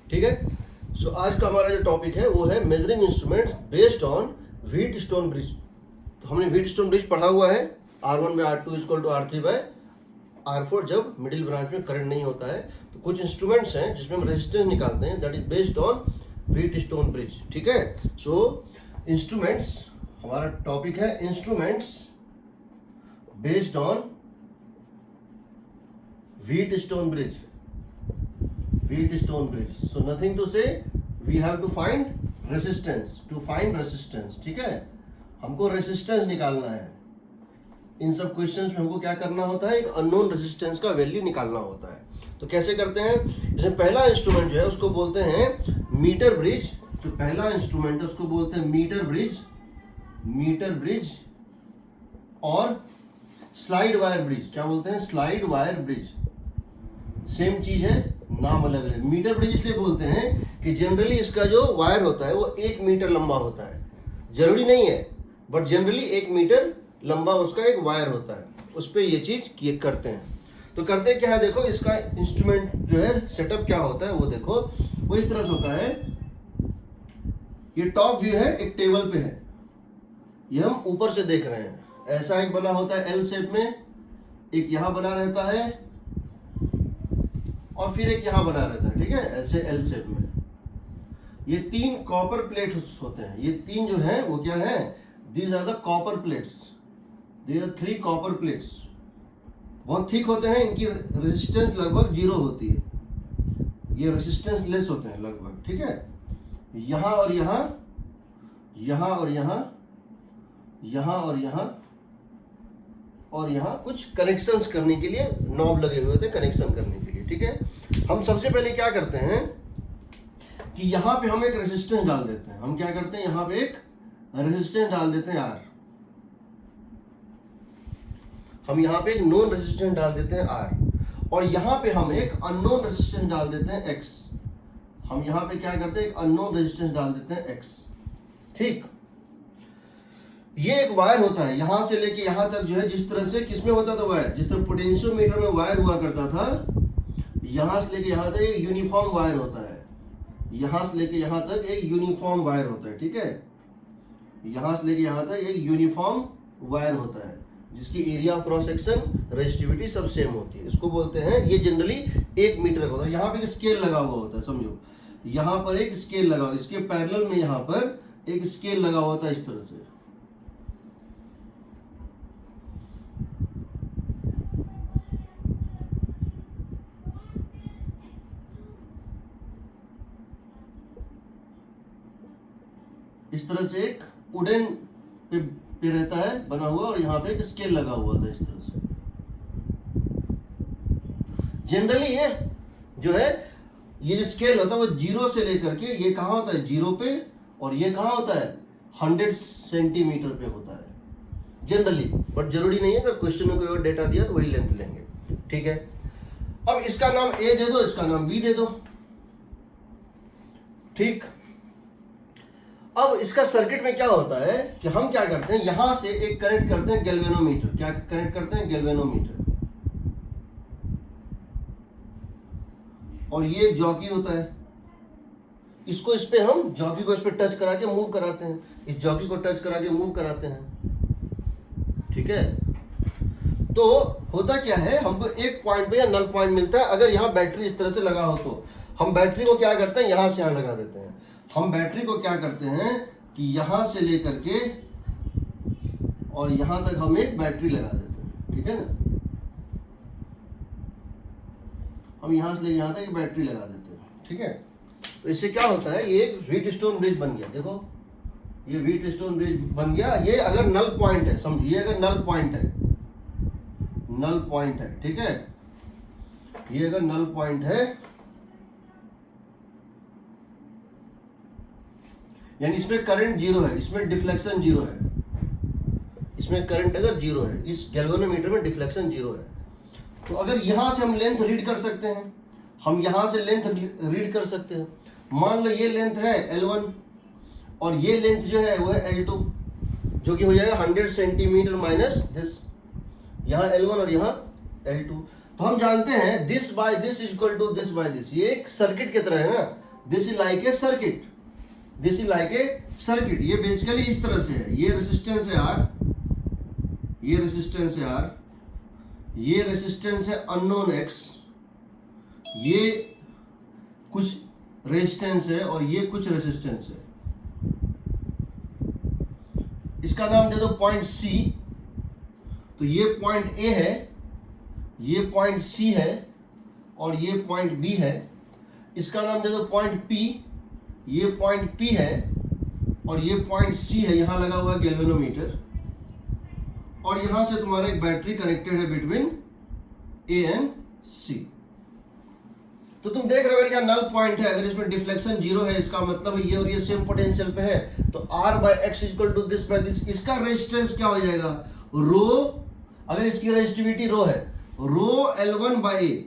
ठीक है। सो आज का हमारा जो टॉपिक है वो है measuring instrument based on Wheatstone bridge. तो हमने व्हीटस्टोन ब्रिज पढ़ा हुआ है, R1/R2 इक्वल टू R3/R4 जब मिडिल ब्रांच में करंट नहीं होता है। तो कुछ इंस्ट्रूमेंट्स हैं जिसमें हम रेजिस्टेंस निकालते हैं, that is based on Wheatstone bridge. ठीक है। सो इंस्ट्रूमेंट्स, हमारा टॉपिक है instruments based on Wheatstone bridge. Wheatstone bridge. So nothing to say. We have to find resistance. To find resistance, ठीक है। हमको रेजिस्टेंस निकालना है। इन सब क्वेश्चंस में हमको क्या करना होता है, एक अननोन रेजिस्टेंस का वैल्यू निकालना होता है। तो कैसे करते हैं, जैसे पहला इंस्ट्रूमेंट जो है उसको बोलते हैं मीटर ब्रिज। जो पहला इंस्ट्रूमेंट है उसको बोलते हैं मीटर ब्रिज, मीटर ब्रिज। और स्लाइड वायर ब्रिज, क्या बोलते हैं, स्लाइड वायर ब्रिज। सेम चीज है, नाम अलग अलग। मीटर ब्रिज इसलिए बोलते हैं कि जनरली इसका जो वायर होता है वो 1 मीटर लंबा होता है। जरूरी नहीं है, बट जनरली 1 मीटर लंबा उसका एक वायर होता है, उस पर ये चीज किए करते हैं। तो करते क्या है, देखो इसका इंस्ट्रूमेंट जो है सेटअप क्या होता है वो देखो, वो इस तरह से होता है। ये टॉप व्यू है, एक टेबल पे है, ये हम ऊपर से देख रहे हैं। ऐसा एक बना होता है एल शेप में, एक यहां बना रहता है और फिर एक यहां बना रहता है। ठीक है, ऐसे एल शेप में। ये 3 कॉपर प्लेट होते हैं। ये 3 जो है वो क्या है, these are the copper plates. These are 3 copper plates. बहुत थिक होते हैं, इनकी रेजिस्टेंस लगभग 0 होती है। ये रेजिस्टेंस लेस होते हैं लगभग। ठीक है, यहां और यहां, यहां और यहां, यहां और यहां और यहां कुछ कनेक्शंस करने के लिए नॉब लगे हुए थे, कनेक्शन करने के लिए। ठीक है, हम सबसे पहले क्या करते हैं कि यहां पे हम एक रेजिस्टेंस डाल देते हैं। हम क्या करते हैं, यहां पे एक रेजिस्टेंस डाल देते हैं R। हम यहां पे एक नोन रेजिस्टेंस डाल देते हैं R, और यहां पे हम एक अननोन रेजिस्टेंस डाल देते हैं X। हम यहां पे क्या करते हैं, एक अननोन रेजिस्टेंस डाल देते हैं X। ठीक, ये एक वायर होता है, यहां से लेके यहां तक जो है, जिस तरह से किसमें होता था वायर, जिस तरह पोटेंशियोमीटर में वायर हुआ करता था, यहां से लेके यहां तक एक यूनिफॉर्म वायर होता है। यहां से लेके यहां तक एक यूनिफॉर्म वायर होता है। ठीक है, यहां से लेके यहां तक एक यूनिफॉर्म वायर होता है, जिसकी area of cross section, resistivity सब सेम होती है। इसको बोलते हैं, ये जनरली 1 मीटर का होता है। यहाँ पे एक स्केल लगा हुआ होता है, समझो यहाँ पर एक स्केल लगा, इसके पैरेलल में यहाँ पर एक स्केल लगा हुआ होता है इस तरह से। इस तरह से एक वुडन पे रहता है बना हुआ, और यहाँ पे एक स्केल लगा हुआ था इस तरह से। जनरली ये जो है, ये जो स्केल होता है वो 0 से लेकर के, ये कहाँ होता है 0 पे, और ये कहाँ होता है 100 सेंटीमीटर पे होता है जनरली, बट जरूरी नहीं है। अगर क्वेश्चन में कोई और डेटा दिया तो वही लेंथ लेंगे। ठीक है, अब इसका नाम A दे दो, इसका नाम B दे दो। ठीक, अब इसका सर्किट में क्या होता है कि हम क्या करते हैं, यहां से एक कनेक्ट करते हैं गैल्वेनोमीटर। क्या कनेक्ट करते हैं, गैल्वेनोमीटर। और ये जॉकी होता है, इसको इस पे हम जॉकी को इस पे टच करा के मूव कराते हैं, इस जॉकी को टच करा के मूव कराते हैं। ठीक है, तो होता क्या है, हमको एक पॉइंट पे या नल पॉइंट मिलता है। अगर यहाँ बैटरी इस तरह से लगा हो तो हम बैटरी को क्या करते हैं, यहां से यहां लगा देते हैं। हम बैटरी को क्या करते हैं कि यहां से लेकर के और यहां तक हम एक बैटरी लगा देते हैं। ठीक है ना, हम यहां से लेकर यहां तक एक बैटरी लगा देते हैं। ठीक है, तो इससे क्या होता है, ये एक व्हीटस्टोन ब्रिज बन गया। देखो ये व्हीटस्टोन ब्रिज बन गया। ये अगर नल पॉइंट है, समझिए अगर नल पॉइंट है, नल पॉइंट है। ठीक है, ये अगर नल पॉइंट है, यानी इसमें करंट 0 है, इसमें डिफ्लेक्शन 0 है। इसमें करंट अगर 0 है, इस गैल्वेनोमीटर में डिफ्लेक्शन 0 है। तो अगर यहां से हम लेंथ रीड कर सकते हैं, हम यहां से लेंथ रीड कर सकते हैं। मान लो ये लेंथ है L1 और ये लेंथ जो है वो है L2, जो कि हो जाएगा 100 सेंटीमीटर माइनस दिस। यहाँ L1 और यहाँ L2। तो हम जानते हैं this by this is equal to this by this. ये एक सर्किट की तरह है ना, this is like a circuit, this is like a circuit. ये बेसिकली इस तरह से है, ये रेजिस्टेंस है आर, ये रेजिस्टेंस है आर, ये रेजिस्टेंस है अननोन एक्स, ये कुछ रेजिस्टेंस है और ये कुछ रेजिस्टेंस है। इसका नाम दे दो पॉइंट सी, तो ये पॉइंट ए है, ये पॉइंट सी है और ये पॉइंट बी है। इसका नाम दे दो पॉइंट पी, ये पॉइंट पी है और ये पॉइंट सी है, यहां लगा हुआ है गैल्वेनोमीटर, और यहां से तुम्हारा एक बैटरी कनेक्टेड है बिटवीन ए एंड सी। तो तुम देख रहे हो यहाँ नल पॉइंट है, अगर इसमें डिफ्लेक्शन जीरो है इसका मतलब ये और ये सेम पोटेंशियल पे है, तो R by X equal to this by this. इसका रेजिस्टेंस क्या हो जाएगा, रो, अगर इसकी रेजिस्टिविटी रो है, रो L1 बाय ए,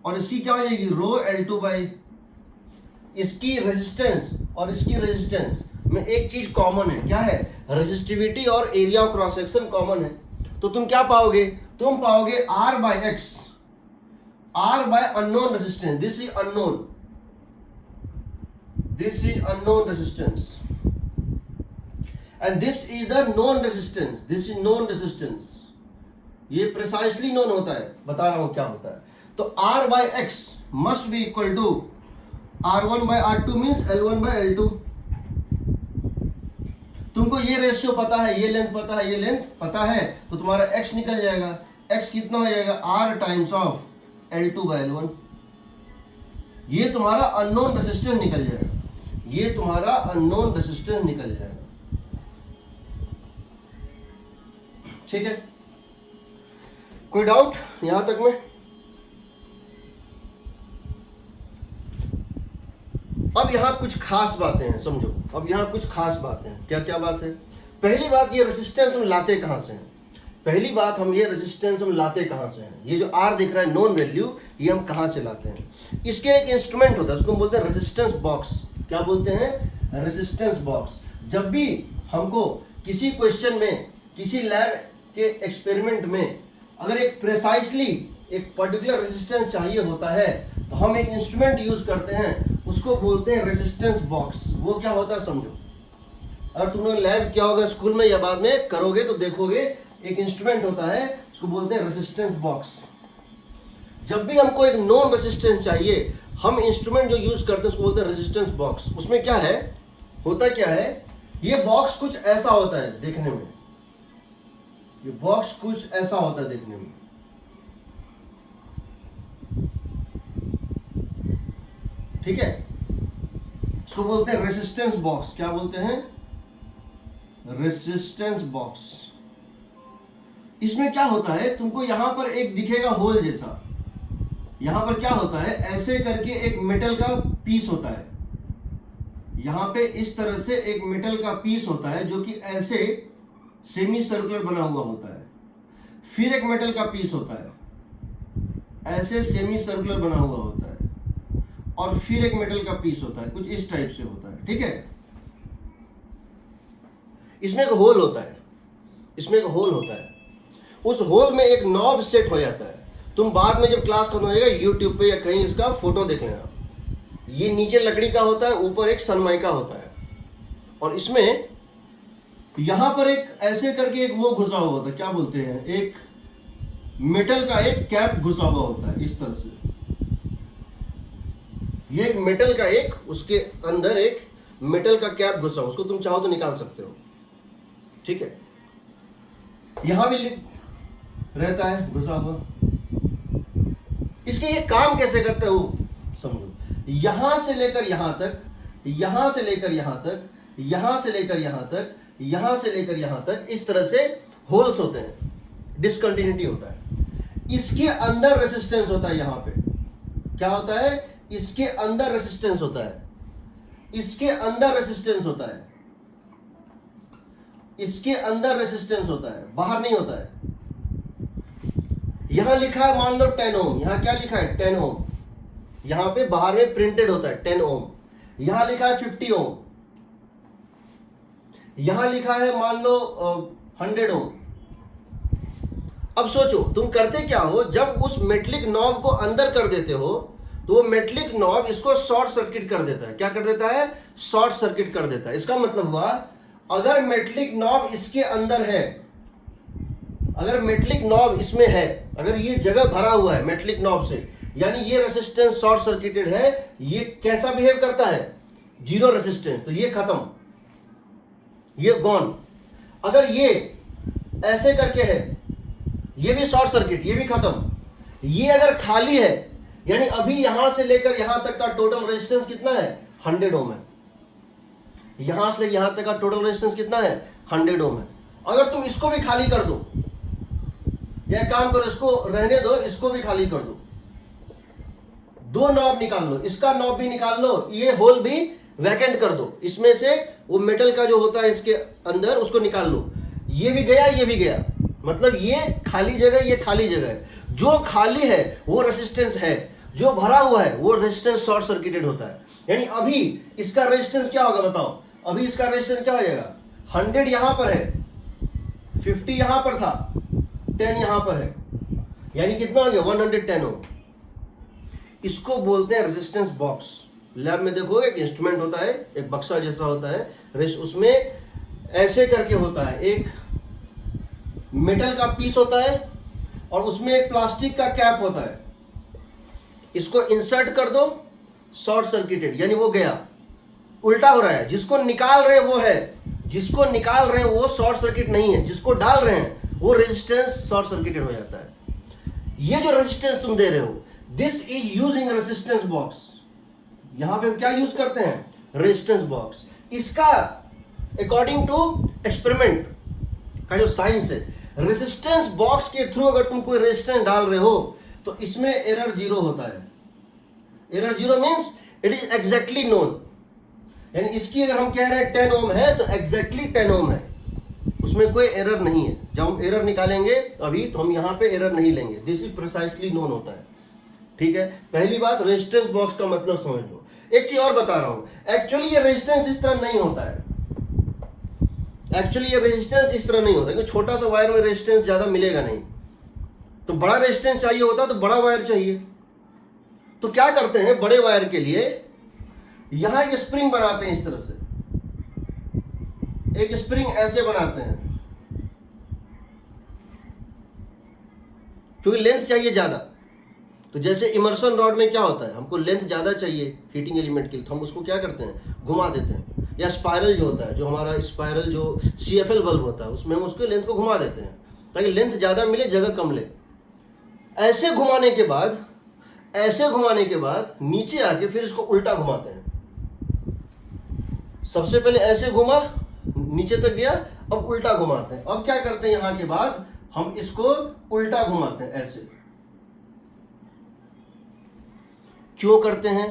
और इसकी क्या हो जाएगी, रो L2 बाय। इसकी रेजिस्टेंस और इसकी रेजिस्टेंस में एक चीज कॉमन है, क्या है, रेजिस्टिविटी और area of cross section common है। तो तुम क्या पाओगे, तुम पाओगे R by X, R by unknown resistance. This is unknown. This is unknown resistance. And this is the known resistance. This is known resistance. ये precisely known होता है, बता रहा हूं क्या होता है। तो R by X must be equal to R1 by R2 means L1 by L2। तुमको ये रेशियो पता है, ये लेंथ पता है, ये लेंथ पता है, तो तुम्हारा X निकल जाएगा। X कितना हो जाएगा, R times of L2 by L1। ये तुम्हारा अननोन रेजिस्टेंस निकल जाएगा, ये तुम्हारा अननोन रेजिस्टेंस निकल जाएगा। ठीक है, कोई डाउट यहां तक में? अब यहां कुछ खास बातें हैं, समझो। अब यहां कुछ खास बातें हैं। क्या क्या बात है? पहली बात, ये रेजिस्टेंस हम लाते कहां से हैं? पहली बात, हम ये रेजिस्टेंस हम लाते कहां से हैं? ये जो R दिख रहा है नोन वैल्यू, ये हम कहां से लाते हैं? इसके एक इंस्ट्रूमेंट होता है, उसको हम बोलते हैं रेजिस्टेंस बॉक्स। क्या बोलते हैं? Resistance box. जब भी हमको किसी क्वेश्चन में, किसी लैब के एक्सपेरिमेंट में अगर एक प्रिसाइसली एक पर्टिकुलर रेजिस्टेंस चाहिए होता है, तो हम एक इंस्ट्रूमेंट यूज करते हैं, उसको बोलते हैं रेजिस्टेंस बॉक्स। वो क्या होता है समझो। अगर तुमने लैब किया होगा स्कूल में या बाद में करोगे तो देखोगे, एक इंस्ट्रूमेंट होता है, उसको बोलते हैं रेजिस्टेंस बॉक्स। जब भी हमको एक नॉन रेजिस्टेंस चाहिए, हम इंस्ट्रूमेंट जो यूज करते हैं उसको बोलते हैं रेजिस्टेंस बॉक्स। उसमें क्या है, होता क्या है, ये बॉक्स कुछ ऐसा होता है देखने में, ये बॉक्स कुछ ऐसा होता है देखने में। ठीक है, इसको बोलते हैं रेजिस्टेंस बॉक्स। क्या बोलते हैं? Resistance box. इसमें क्या होता है, तुमको यहां पर एक दिखेगा होल जैसा, यहां पर क्या होता है, ऐसे करके एक मेटल का पीस होता है, यहां पे इस तरह से एक मेटल का पीस होता है जो कि ऐसे सेमी सर्कुलर बना हुआ होता है। फिर एक मेटल का पीस होता है, ऐसे सेमी सर्कुलर बना हुआ होता है, और फिर एक मेटल का पीस होता है, कुछ इस टाइप से होता है। ठीक है, इसमें एक होल होता है, इसमें एक होल होता है, उस होल में एक नॉब सेट हो जाता है। तुम बाद में जब क्लास खत्म होएगा यूट्यूब पे या कहीं इसका फोटो देख लेना। ये नीचे लकड़ी का होता है, ऊपर एक सनमाइका होता है, और इसमें यहां पर एक ऐसे करके एक वो घुसा हुआ होता है, क्या बोलते हैं, एक मेटल का एक कैप घुसा हुआ होता है इस तरह से। ये एक मेटल का एक, उसके अंदर एक मेटल का कैप घुसा, उसको तुम चाहो तो निकाल सकते हो। ठीक है, यहां भी रहता है घुसा हुआ। इसके ये काम कैसे करते हो समझो। यहां से लेकर यहां तक, यहां से लेकर यहां तक, यहां से लेकर यहां तक, यहां से लेकर यहां तक, इस तरह से होल्स होते हैं, डिसकंटिन्यूटी होता है। इसके अंदर रेजिस्टेंस होता है, यहां पे क्या होता है, इसके अंदर रेजिस्टेंस होता है, इसके अंदर रेजिस्टेंस होता है, इसके अंदर रेजिस्टेंस होता है, बाहर नहीं होता है। यहां लिखा है मान लो 10 ओम, यहां क्या लिखा है 10 ओम, यहां पे बाहर में प्रिंटेड होता है 10 ओम। यहां लिखा है 50 ओम, यहां लिखा है मान लो 100 ओम। अब सोचो तुम करते क्या हो, जब उस मेटलिक नॉब को अंदर कर देते हो तो मेटलिक नॉब इसको शॉर्ट सर्किट कर देता है। क्या कर देता है? शॉर्ट सर्किट कर देता है। इसका मतलब हुआ अगर मेटलिक नॉब इसके अंदर है, अगर मेटलिक नॉब इसमें है, अगर ये जगह भरा हुआ है मेटलिक नॉब से, यानी ये रेजिस्टेंस शॉर्ट सर्किटेड है, ये कैसा बिहेव करता है? जीरो रेजिस्टेंस, तो ये खत्म, ये गॉन। अगर ये ऐसे करके है, ये भी शॉर्ट सर्किट, ये भी खत्म। ये अगर खाली है, यानी अभी यहां से लेकर यहां तक का टोटल रेजिस्टेंस कितना है? 100 ओम है। यहां से यहां तक का टोटल रेजिस्टेंस कितना है? 100 ओम है। अगर तुम इसको भी खाली कर दो, या काम करो, इसको रहने दो, इसको भी खाली कर दो, दो नॉब निकाल लो, इसका नॉब भी निकाल लो, ये होल भी वैकेंट कर दो, इसमें से वो मेटल का जो होता है इसके अंदर उसको निकाल लो। ये भी गया, ये भी गया, मतलब ये खाली जगह, ये खाली जगह है। जो खाली है वो रेजिस्टेंस है, जो भरा हुआ है वो रेजिस्टेंस शॉर्ट सर्किटेड होता है। यानी अभी इसका रेजिस्टेंस क्या होगा बताओ? अभी इसका रेजिस्टेंस क्या हो जाएगा? 100 यहां पर है, 50 यहां पर था, 10 यहां पर है, यानी कितना हो गया? 110 ओम। इसको बोलते हैं रेजिस्टेंस बॉक्स। लैब में देखो एक इंस्ट्रूमेंट होता है, एक बक्सा जैसा होता है, उसमें ऐसे करके होता है, एक मेटल का पीस होता है और उसमें एक प्लास्टिक का कैप होता है। इसको इंसर्ट कर दो, शॉर्ट सर्किटेड, यानी वो गया। उल्टा हो रहा है, जिसको निकाल रहे हैं वो है, जिसको निकाल रहे हैं वो शॉर्ट सर्किट नहीं है, जिसको डाल रहे हैं वो रेजिस्टेंस शॉर्ट सर्किटेड हो जाता है। ये जो रेजिस्टेंस तुम दे रहे हो, this is using resistance box. यहां पे हम क्या यूज करते हैं? Resistance box. इसका अकॉर्डिंग टू एक्सपेरिमेंट का जो साइंस है, रेजिस्टेंस बॉक्स के थ्रू अगर तुम कोई रेजिस्टेंस डाल रहे हो तो इसमें एरर जीरो होता है। Error zero means it is exactly known, यानी इसकी अगर हम कह रहे हैं 10 ओम है तो एग्जैक्टली 10 ओम है, उसमें कोई एरर नहीं है। जब हम एरर निकालेंगे अभी तो हम यहां पे एरर नहीं लेंगे, दिस इज प्रिसाइसली नोन होता है। ठीक है, पहली बात रेजिस्टेंस बॉक्स का मतलब समझ लो। एक चीज और बता रहा हूं, एक्चुअली ये रेजिस्टेंस इस तरह नहीं होता है, एक्चुअली ये रेजिस्टेंस इस तरह नहीं होता, क्योंकि छोटा सा वायर में रेजिस्टेंस ज्यादा मिलेगा नहीं, तो बड़ा रेजिस्टेंस चाहिए होता तो बड़ा वायर चाहिए। तो क्या करते हैं, बड़े वायर के लिए यहां एक स्प्रिंग बनाते हैं, इस तरह से एक स्प्रिंग ऐसे बनाते हैं, क्योंकि लेंथ चाहिए ज्यादा। तो जैसे इमर्सन रॉड में क्या होता है, हमको लेंथ ज्यादा चाहिए हीटिंग एलिमेंट के लिए, तो हम उसको क्या करते हैं? घुमा देते हैं। या स्पाइरल जो होता है, जो हमारा स्पाइरल जो CFL बल्ब होता है, उसमें हम उसके लेंथ को घुमा देते हैं ताकि लेंथ ज्यादा मिले, जगह कम ले। ऐसे घुमाने के बाद, ऐसे घुमाने के बाद नीचे आके फिर इसको उल्टा घुमाते हैं। सबसे पहले ऐसे घुमा, नीचे तक गया, अब उल्टा घुमाते हैं। अब क्या करते हैं, यहां के बाद हम इसको उल्टा घुमाते हैं ऐसे। क्यों करते हैं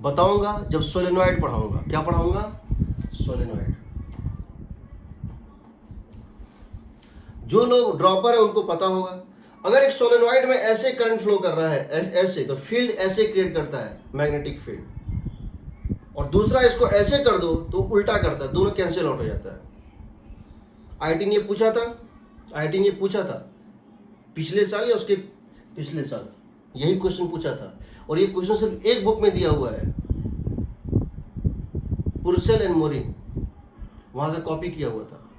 बताऊंगा जब सोलेनॉइड पढ़ाऊंगा। क्या पढ़ाऊंगा? सोलेनॉइड। जो लोग ड्रॉपर है उनको पता होगा, अगर एक सोलेनॉइड में ऐसे करंट फ्लो कर रहा है ऐसे, तो फील्ड ऐसे क्रिएट करता है, मैग्नेटिक फील्ड, और दूसरा इसको ऐसे कर दो तो उल्टा करता है, दोनों कैंसिल आउट हो जाता है। IIT ने पूछा था पिछले साल या उसके पिछले साल, यही क्वेश्चन पूछा था, और ये क्वेश्चन सिर्फ एक बुक में दिया हुआ है, पुर्सेल एंड मोरिन, वहां से कॉपी किया हुआ था।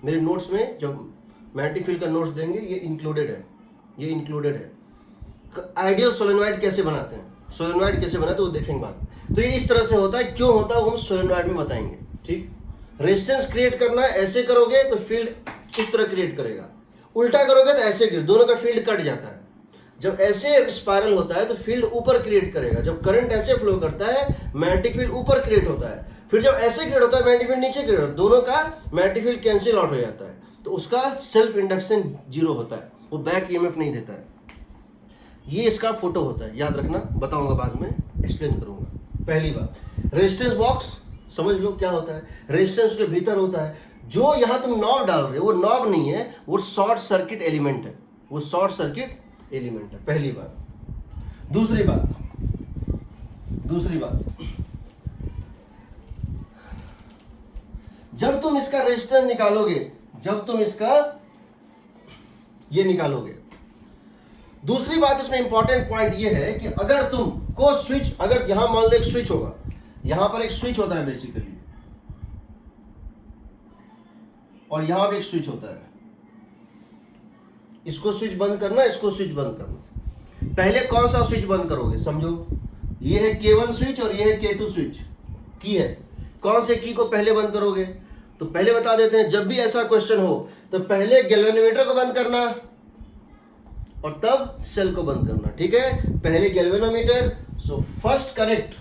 मेरे नोट्स में जब मैग्नेटिक फील्ड का नोट्स देंगे ये इंक्लूडेड है। आइडियल सोलेनॉइड कैसे बनाते हैं, सोलेनॉइड कैसे बनाते हैं वो देखेंगे बाद। तो ये इस तरह से होता है, क्यों होता है वो हम सोलेनॉइड में बताएंगे। ठीक, रेजिस्टेंस क्रिएट करना है, ऐसे करोगे तो फील्ड इस तरह क्रिएट करेगा, उल्टा करोगे तो ऐसे क्रिएट, दोनों का फील्ड कट जाता है। जब ऐसे स्पाइरल होता है तो फील्ड ऊपर क्रिएट करेगा, जब करंट ऐसे फ्लो करता है मैग्नेटिक फील्ड ऊपर क्रिएट होता है, फिर जब ऐसे क्रिएट होता है मैग्नेटिक फील्ड नीचे क्रिएट होता है, दोनों का मैग्नेटिक फील्ड कैंसिल आउट हो जाता है, तो उसका सेल्फ इंडक्शन जीरो होता है, वो बैक EMF नहीं देता है। ये इसका फोटो होता है, याद रखना, बताऊंगा बाद में, एक्सप्लेन करूंगा। पहली बात, रेजिस्टेंस बॉक्स समझ लो क्या होता है। रेजिस्टेंस के भीतर होता है, जो यहां तुम नॉब डाल रहे हो वो नॉब नहीं है, वो शॉर्ट सर्किट एलिमेंट है, वो शॉर्ट सर्किट एलिमेंट है। पहली बात। दूसरी बात, जब तुम इसका रेजिस्टेंस निकालोगे, जब तुम इसका ये निकालोगे, दूसरी बात इसमें इंपॉर्टेंट पॉइंट ये है कि अगर तुम को स्विच, अगर यहां मान लो एक स्विच होगा, यहां पर एक स्विच होता है बेसिकली, और यहां भी एक स्विच होता है, इसको स्विच बंद करना, इसको स्विच बंद करना। पहले कौन सा स्विच बंद करोगे, समझो ये है K1 स्विच और ये है K2 स्विच की है, कौन से की को पहले बंद करोगे? तो पहले बता देते हैं, जब भी ऐसा क्वेश्चन हो तो पहले गैल्वेनोमीटर को बंद करना और तब सेल को बंद करना, ठीक है? पहले galvanometer, so first connect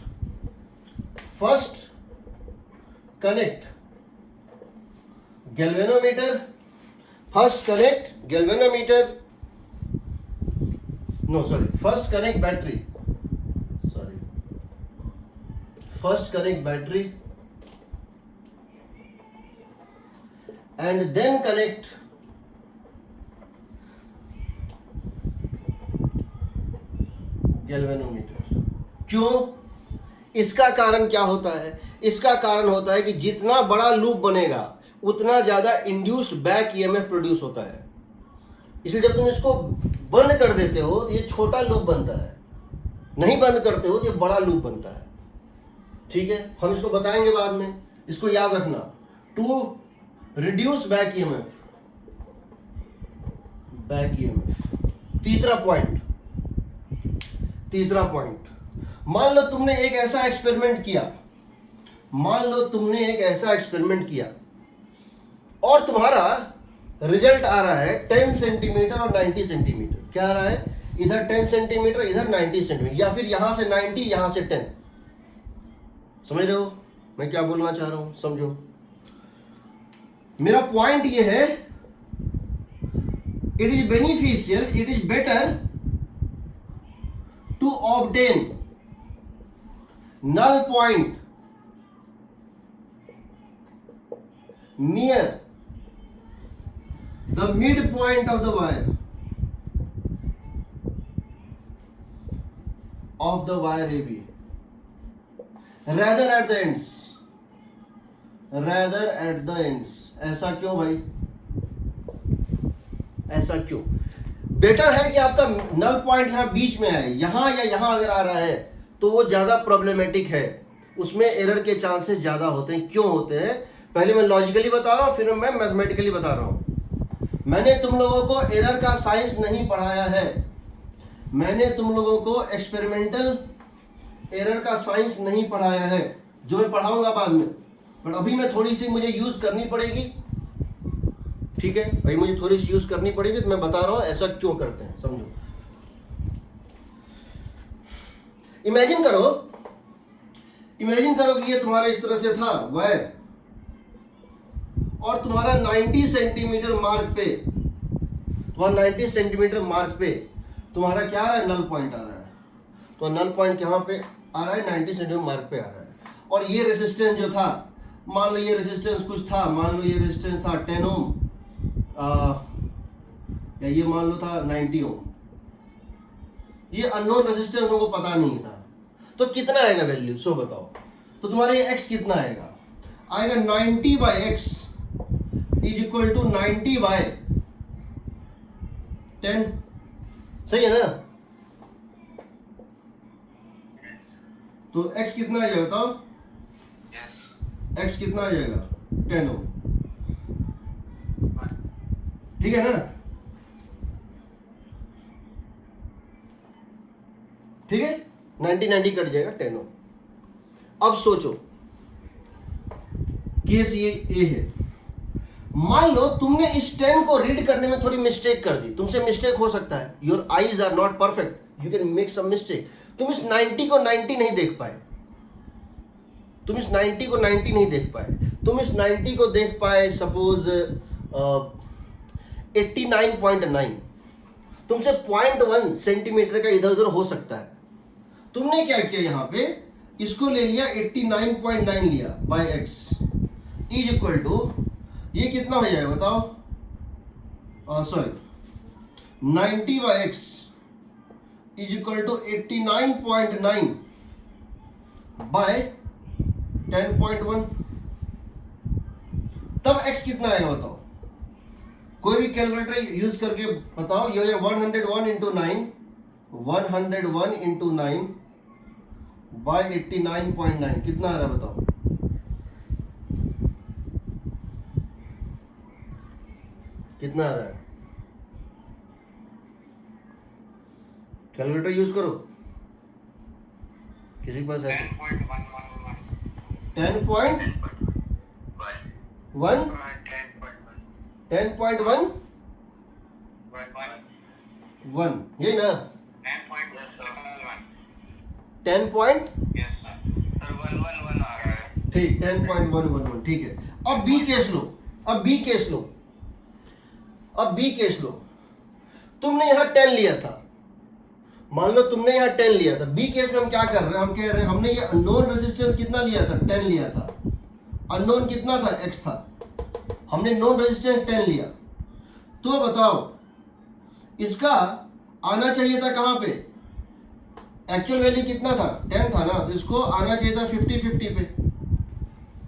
galvanometer, first connect galvanometer, no sorry, first connect battery, first connect battery and then connect galvanometer। क्यों? इसका कारण क्या होता है? इसका कारण होता है कि जितना बड़ा लूप बनेगा उतना ज्यादा इंड्यूस्ड बैक ईएमएफ प्रोड्यूस होता है, इसलिए जब तुम इसको बंद कर देते हो तो ये छोटा लूप बनता है, नहीं बंद करते हो तो ये बड़ा लूप बनता है, ठीक है? हम इसको बताएंगे बाद में, इसको याद रखना, टू रिड्यूस बैक ईएमएफ। तीसरा पॉइंट, मान लो तुमने एक ऐसा एक्सपेरिमेंट किया, और तुम्हारा रिजल्ट आ रहा है 10 सेंटीमीटर और 90 सेंटीमीटर। क्या आ रहा है? इधर 10 सेंटीमीटर, इधर 90 सेंटीमीटर, या फिर यहां से 90, यहां से 10। समझ रहे हो मैं क्या बोलना चाह रहा हूं? समझो, मेरा पॉइंट ये है, it is beneficial, it is better to obtain null point near the midpoint of the wire AB rather at the ends। ऐसा क्यों भाई? ऐसा क्यों? बेटर है कि आपका नल पॉइंट यहां बीच में आए, यहां या यहां अगर आ रहा है तो वो ज्यादा प्रॉब्लमेटिक है, उसमें एरर के चांसेस ज्यादा होते हैं। क्यों होते हैं? पहले मैं लॉजिकली बता रहा हूं, फिर मैं मैथमेटिकली बता रहा हूं। मैंने तुम लोगों को एरर का साइंस नहीं पढ़ाया है, मैंने तुम लोगों को एक्सपेरिमेंटल एरर का साइंस नहीं पढ़ाया है, जो मैं पढ़ाऊंगा बाद में, बट अभी मैं थोड़ी सी मुझे यूज करनी पड़ेगी, ठीक है भाई? मुझे थोड़ी सी यूज करनी पड़ेगी, तो मैं बता रहा हूं ऐसा क्यों करते हैं, समझो। इमेजिन करो कि ये तुम्हारा इस तरह से था वायर, और तुम्हारा 90 सेंटीमीटर मार्क पे तुम्हारा क्या आ रहा है? नल पॉइंट आ रहा है। तो नल पॉइंट कहां पे आ रहा है? 90 सेंटीमीटर मार्क पे आ रहा है। और ये रेजिस्टेंस जो था, मान लो ये रेजिस्टेंस कुछ था, मान लो ये रेजिस्टेंस था 10 ओम, या ये मान लो था 90 ओम। ये अननोन रेजिस्टेंस हमको पता नहीं था, तो कितना आएगा वैल्यू? सो बताओ। तो तुम्हारे ये x कितना आएगा? 90 by X is equal to 90 by 10। सही है ना? तो x कितना आ जाएगा बताओ? x कितना आ जाएगा? 10 ओम, ठीक है ना? ठीक है, 90 कट जाएगा, 10 ओम। अब सोचो, केस ये ए है, मान लो तुमने इस 10 को रीड करने में थोड़ी मिस्टेक कर दी, तुमसे मिस्टेक हो सकता है, your eyes are not perfect, you can make some mistake. तुम इस 90 को 90 नहीं देख पाए, तुम इस 90 को देख पाए सपोज 89.9, तुमसे 0.1 सेंटीमीटर का इधर उधर हो सकता है। तुमने क्या किया, यहां पे इसको ले लिया 89.9 लिया by x is equal to, ये कितना हो जाएगा बताओ? 90 by x is equal to 89.9 by 10.1। तब x कितना आएगा बताओ? कोई भी कैलकुलेटर यूज करके बताओ। ये 101 इंटू 9, 101 इंटू 9 बाय 89.9 कितना आ रहा है बताओ? कितना आ रहा है? कैलकुलेटर यूज करो, किसी के पास है? 10.1 10.1 यही ना? 10 ठीक 10.111 ठीक है। अब बी केस लो, अब बी केस लो, अब बी केस लो। तुमने यहां 10 लिया था, मान लो तुमने यहां 10 लिया था। बी केस में हम क्या कर रहे हैं, हम कह रहे हैं हमने ये अननोन रेजिस्टेंस कितना लिया था? 10 लिया था। अननोन कितना था? x था। हमने नोन रेजिस्टेंस 10 लिया। तो बताओ इसका आना चाहिए था कहां पे? एक्चुअल वैल्यू कितना था? 10 था ना, तो इसको आना चाहिए था 50-50 पे,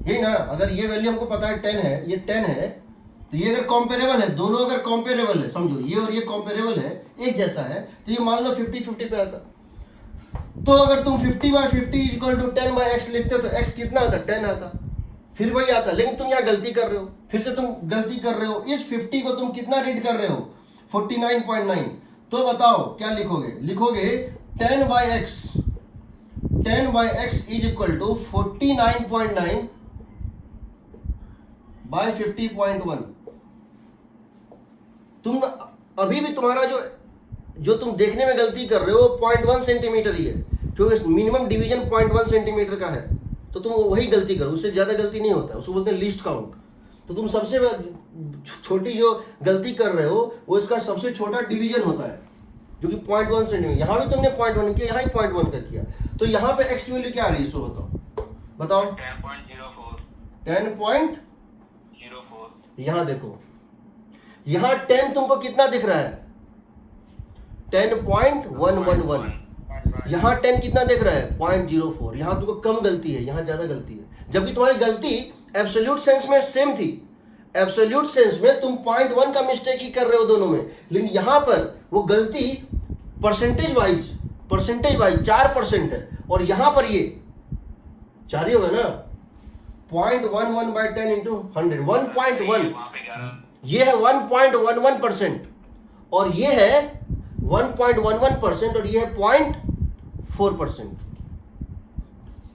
यही ना? अगर ये वैल्यू हमको पता है 10 है, ये 10 है, तो ये अगर कॉम्पेरेबल है, दोनों अगर कॉम्पेरेबल है, समझो ये और ये कॉम्पेरेबल है, एक जैसा है, तो ये मान लो 50-50 पे आता। तो अगर तुम 50/50 इक्वल टू 10/x लिखते तो x कितना आता? 10 आता, फिर वही आता। लेकिन तुम यहाँ गलती कर रहे हो, फिर से तुम गलती कर रहे हो। इस 50 को तुम कितना रीड कर रहे हो? 49.9। तो बताओ क्या लिखोगे? लिखोगे 10/x, 10/x is equal to 49.9 bye 50.1। तुम अभी भी तुम्हारा जो तुम देखने में गलती कर रहे हो 0.1 सेंटीमीटर ही है, क्योंकि मिनिमम डिवीजन 0.1 सेंटीमीटर का है। तो तुम वही गलती करो, उससे ज्यादा गलती नहीं होता है, उसको बोलते हैं लीस्ट काउंट। तो तुम सबसे छोटी जो गलती कर रहे हो वो इसका सबसे छोटा डिवीजन होता है, जो कि 0.1 सेंटीमीटर। यहाँ भी तुमने 0.1 किया, यहाँ ही 0.1 का किया, तो यहाँ पे x की वैल्यू क्या आ रही है? सो बताओ 10.04। यहाँ देखो, यहाँ 10 तुमको कितना दिख रहा है? 10.111। यहाँ 10 कितना दिख रहा है? 0.04। यहाँ तुमको कम गलती है, यहाँ ज्यादा गलती है, जबकि तुम्हारी गलती एब्सोल्यूट सेंस में सेम थी। एब्सोल्यूट सेंस में तुम 0.1 का मिस्टेक ही कर रहे हो दोनों में, लेकिन यहाँ पर वो गलती परसेंटेज वाइज 4% है, और यहाँ पर ये 4 ही होगा ना? 0.11/10 इंटू 100 1.1, ये है 1.11%, और ये है 1.11%, और ये है 0.4%।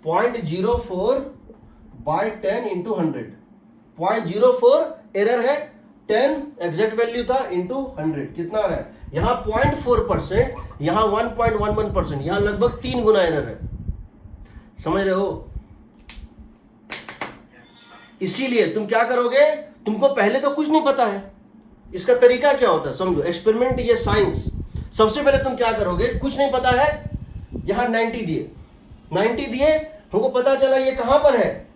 0.04/10 इंटू 100, 0.04 एरर है, 10 एग्जैक्ट वैल्यू था इंटू 100, कितना आ रहा है? यहाँ 0.4%, यहाँ 1.11%, यहाँ लगभग 3 गुना एरर है। समझ रहे हो? इसीलिए तुम क्या करोगे? तुमको पहले तो कुछ नहीं पता है, इसका तरीका क्या होता है समझो। एक्सपेरिमेंट ये साइंस। सबसे पहले तुम क्या करोगे? कुछ नहीं पता है, यहाँ 90 दिए, हमको पता चला ये कहां पर है?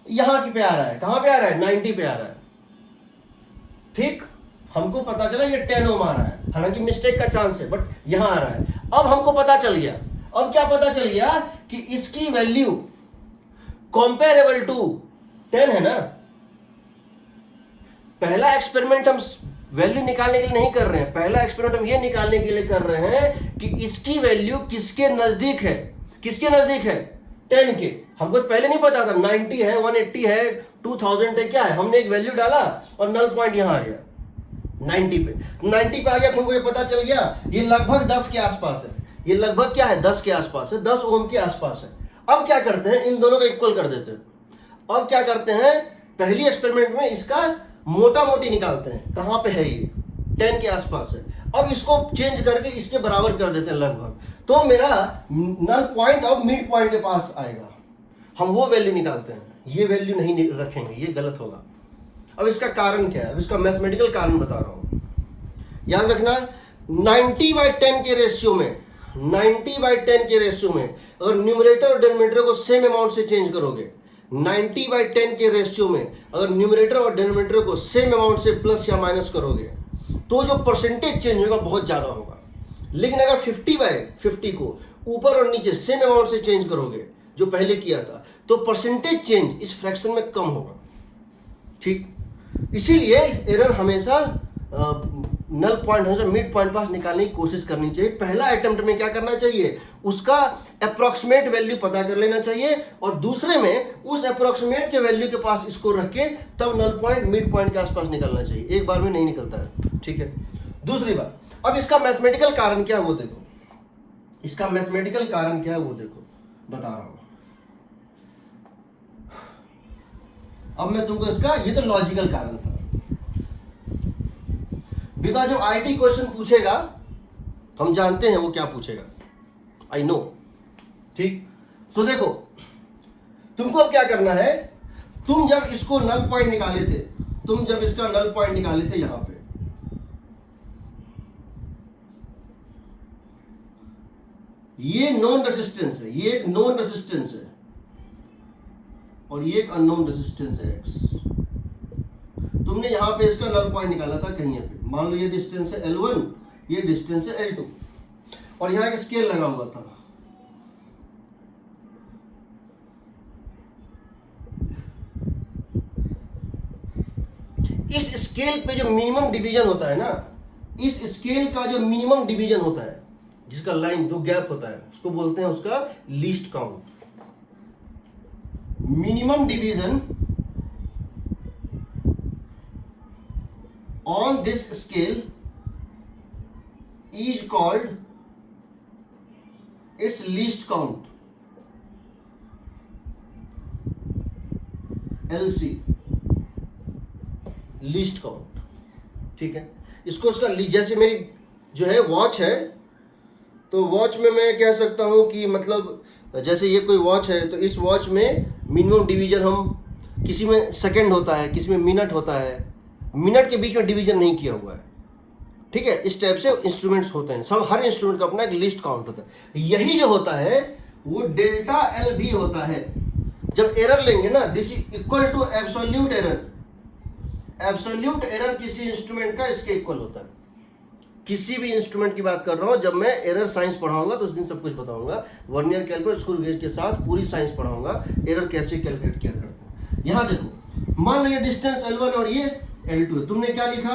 यहां की पे आ रहा है। कहां पे आ रहा है? 90 पे आ रहा है। ठीक, हमको पता चला ये 10 ओम आ रहा है, हालांकि मिस्टेक का चांस है, बट यहां आ रहा है। अब हमको पता चल गया, अब क्या पता चल गया कि इसकी वैल्यू कंपेरेबल टू 10 है ना। पहला एक्सपेरिमेंट हम वैल्यू निकालने के लिए नहीं कर रहे हैं, पहला एक्सपेरिमेंट हम ये निकालने के लिए कर रहे हैं कि इसकी वैल्यू किसके नजदीक है? किसके नजदीक है? 10 के। हमको तो पहले नहीं पता था 90 है, 180 है, 2000 है, क्या है। हमने एक वैल्यू डाला और नल पॉइंट यहां आ गया 90 पे। 90 पे आ गया, तुमको ये पता चल गया ये लगभग 10 के आसपास है। ये लगभग क्या है? 10 के आसपास है, 10 ओम के आसपास है। अब क्या करते हैं? इन दोनों को इक्वल कर देते हैं। अब क्या करते हैं? पहली एक्सपेरिमेंट में इसका मोटा मोटी निकालते हैं, कहां पे है ये? 10 के आसपास है। अब इसको चेंज करके इसके बराबर कर देते हैं लगभग, तो मेरा नल पॉइंट अब मिड पॉइंट के पास आएगा। हम वो वैल्यू निकालते हैं, ये वैल्यू नहीं रखेंगे, ये गलत होगा। अब इसका कारण क्या है? अब इसका मैथमेटिकल कारण बता रहा हूं, याद रखना। 90/10 के रेशियो में, 90/10 के रेशियो में अगर न्यूमरेटर और डिनोमिनेटर को सेम अमाउंट से चेंज करोगे, 90/10 के रेशियो में अगर न्यूमरेटर और डिनोमिनेटर को सेम अमाउंट से प्लस या माइनस करोगे, तो जो परसेंटेज चेंज होगा बहुत ज्यादा होगा। लेकिन अगर 50/50 को ऊपर और नीचे सेम अमाउंट से चेंज करोगे, जो पहले किया था, तो परसेंटेज चेंज इस फ्रैक्शन में कम होगा। ठीक, इसीलिए एरर हमेशा नल पॉइंट हमेशा मिड पॉइंट पास निकालने की कोशिश करनी चाहिए। पहला अटेम्प्ट में क्या करना चाहिए, उसका अप्रोक्सीमेट वैल्यू पता कर लेना चाहिए और दूसरे में उस अप्रोक्सीमेट के वैल्यू के पास इसको रख के तब नल पॉइंट मिड पॉइंट के आसपास निकलना चाहिए। एक बार में नहीं निकलता है, ठीक है। दूसरी बात, अब इसका मैथमेटिकल कारण क्या है वो देखो, इसका मैथमेटिकल कारण क्या है वो देखो, बता रहा हूं। अब मैं तुमको इसका, ये तो लॉजिकल कारण था, बिकॉज जो आईटी क्वेश्चन पूछेगा हम जानते हैं वो क्या पूछेगा, आई नो, ठीक। सो देखो तुमको अब क्या करना है, तुम जब इसको नल पॉइंट निकाले थे, तुम जब इसका नल पॉइंट निकाले थे यहां पे, ये नॉन रेजिस्टेंस है, ये एक नॉन रेजिस्टेंस है और ये एक अननोन रेजिस्टेंस है एक्स। तुमने यहां पे इसका नल पॉइंट निकाला था कहीं पे, मान लो ये डिस्टेंस है L1, ये डिस्टेंस है L2 और यहां एक स्केल लगा हुआ था। इस स्केल पे जो मिनिमम डिवीजन होता है ना, इस स्केल का जो मिनिमम डिवीजन होता है, जिसका लाइन जो गैप होता है उसको बोलते हैं उसका least count. Minimum division on this scale is called its least count, LC, least count, ठीक है। इसको उसका जैसे मेरी जो है वॉच है, तो वॉच में मैं कह सकता हूं कि मतलब जैसे ये कोई वॉच है तो इस वॉच में मिनिमम डिवीजन हम, किसी में सेकंड होता है, किसी में मिनट होता है, मिनट के बीच में डिवीजन नहीं किया हुआ है, ठीक है। इस टाइप से इंस्ट्रूमेंट्स होते हैं, सब हर इंस्ट्रूमेंट का अपना एक लिस्ट काउंट होता है। यही जो होता है वो डेल्टा एल भी होता है। जब एरर लेंगे ना, this is equal to absolute error. Absolute error किसी इंस्ट्रूमेंट का इसके इक्वल होता है। किसी भी इंस्ट्रूमेंट की बात कर रहा हूं, जब मैं एरर साइंस पढ़ाऊंगा तो उस दिन सब कुछ बताऊंगा, वर्नियर कैलिपर स्क्रू गेज के साथ पूरी साइंस पढ़ाऊंगा, एरर कैसे कैलकुलेट किया करते हैं। यहां देखो, मान लो ये डिस्टेंस L1 और ये L2 है, तुमने क्या लिखा,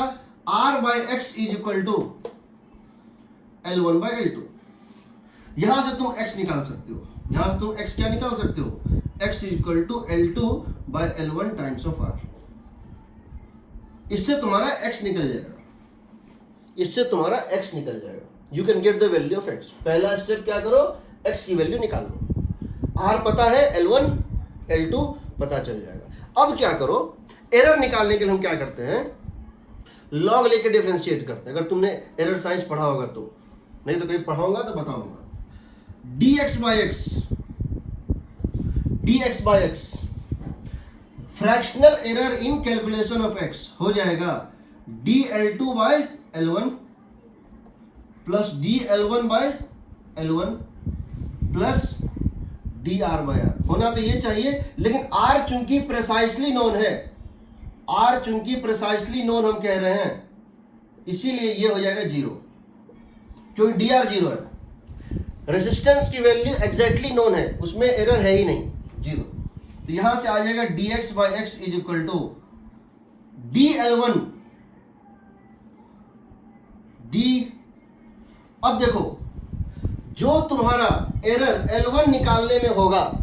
R by X is equal to L1 by L2। यहां से तुम x निकाल सकते हो, यहां से तुम x क्या निकाल सकते हो, x is equal to L2 by L1 times of R। इससे तुम्हारा x निकल जाएगा, इससे तुम्हारा x निकल जाएगा। You can get the value of x। पहला स्टेप क्या करो, x की वैल्यू निकाल लो, R पता है, L1 L2 पता चल जाएगा। अब क्या करो, एरर निकालने के लिए हम क्या करते हैं, लॉग लेके डिफरेंशिएट करते हैं। अगर तुमने एरर साइंस पढ़ा होगा तो, नहीं तो कहीं पढ़ाऊंगा तो बताऊंगा। dx by x fractional error in calculation of x हो जाएगा dl2 by L1 plus dl1 by L1 plus dr by r। होना तो ये चाहिए, लेकिन r चूंकि प्रिसाइसली नोन है, r चूंकि प्रिसाइसली नोन हम कह रहे हैं, इसीलिए ये हो जाएगा 0, क्योंकि dr 0 है। रेजिस्टेंस की वैल्यू एग्जैक्टली नोन है, उसमें एरर है ही नहीं, 0। तो यहां से आ जाएगा dx by X is equal to dl1 d। अब देखो, जो तुम्हारा एरर L1 निकालने में होगा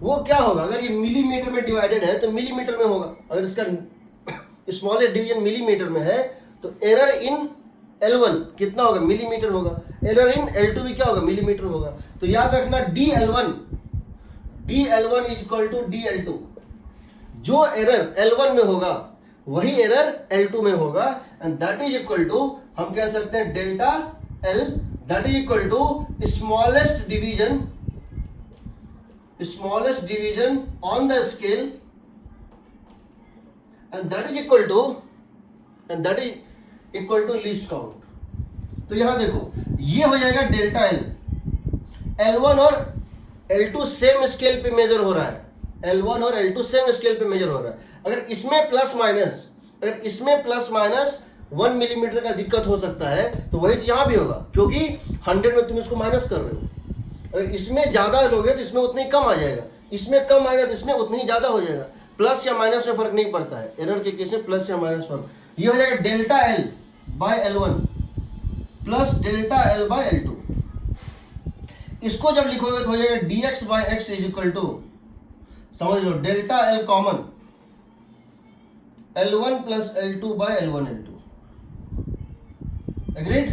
वो क्या होगा, अगर ये मिलीमीटर में डिवाइडेड है तो मिलीमीटर में होगा। अगर इसका स्मॉलेस्ट डिवीजन मिलीमीटर में है तो एरर इन L1 कितना होगा, मिलीमीटर होगा। एरर इन L2 भी क्या होगा, मिलीमीटर होगा। तो याद रखना dl1 is equal to dl2। जो एरर L1 में होगा वही एरर L2 में होगा, and that is equal to, हम कह सकते हैं delta L, that is equal to smallest division on the scale, and that is equal to least count. तो यहां देखो, ये हो जाएगा डेल्टा L। L1 और L2 सेम स्केल पे मेजर हो रहा है, L1 और L2 सेम स्केल पे मेजर हो रहा है। अगर इसमें प्लस माइनस 1 मिलीमीटर का दिक्कत हो सकता है तो वही यहां भी होगा, क्योंकि 100 में तुम इसको माइनस कर रहे हो। अगर इसमें ज्यादा लोगे तो इसमें उतना ही कम आ जाएगा, इसमें कम आएगा तो इसमें उतना ही ज्यादा हो जाएगा। प्लस या माइनस में फर्क नहीं पड़ता है, एरर के केस में प्लस या माइनस फर्क। ये हो जाएगा delta L by L1 plus delta L by L2। इसको जब लिखोगे तो हो जाएगा dx by x is equal to, समझ लो, delta L common, L1 plus L2 by L1 L2। Agreed?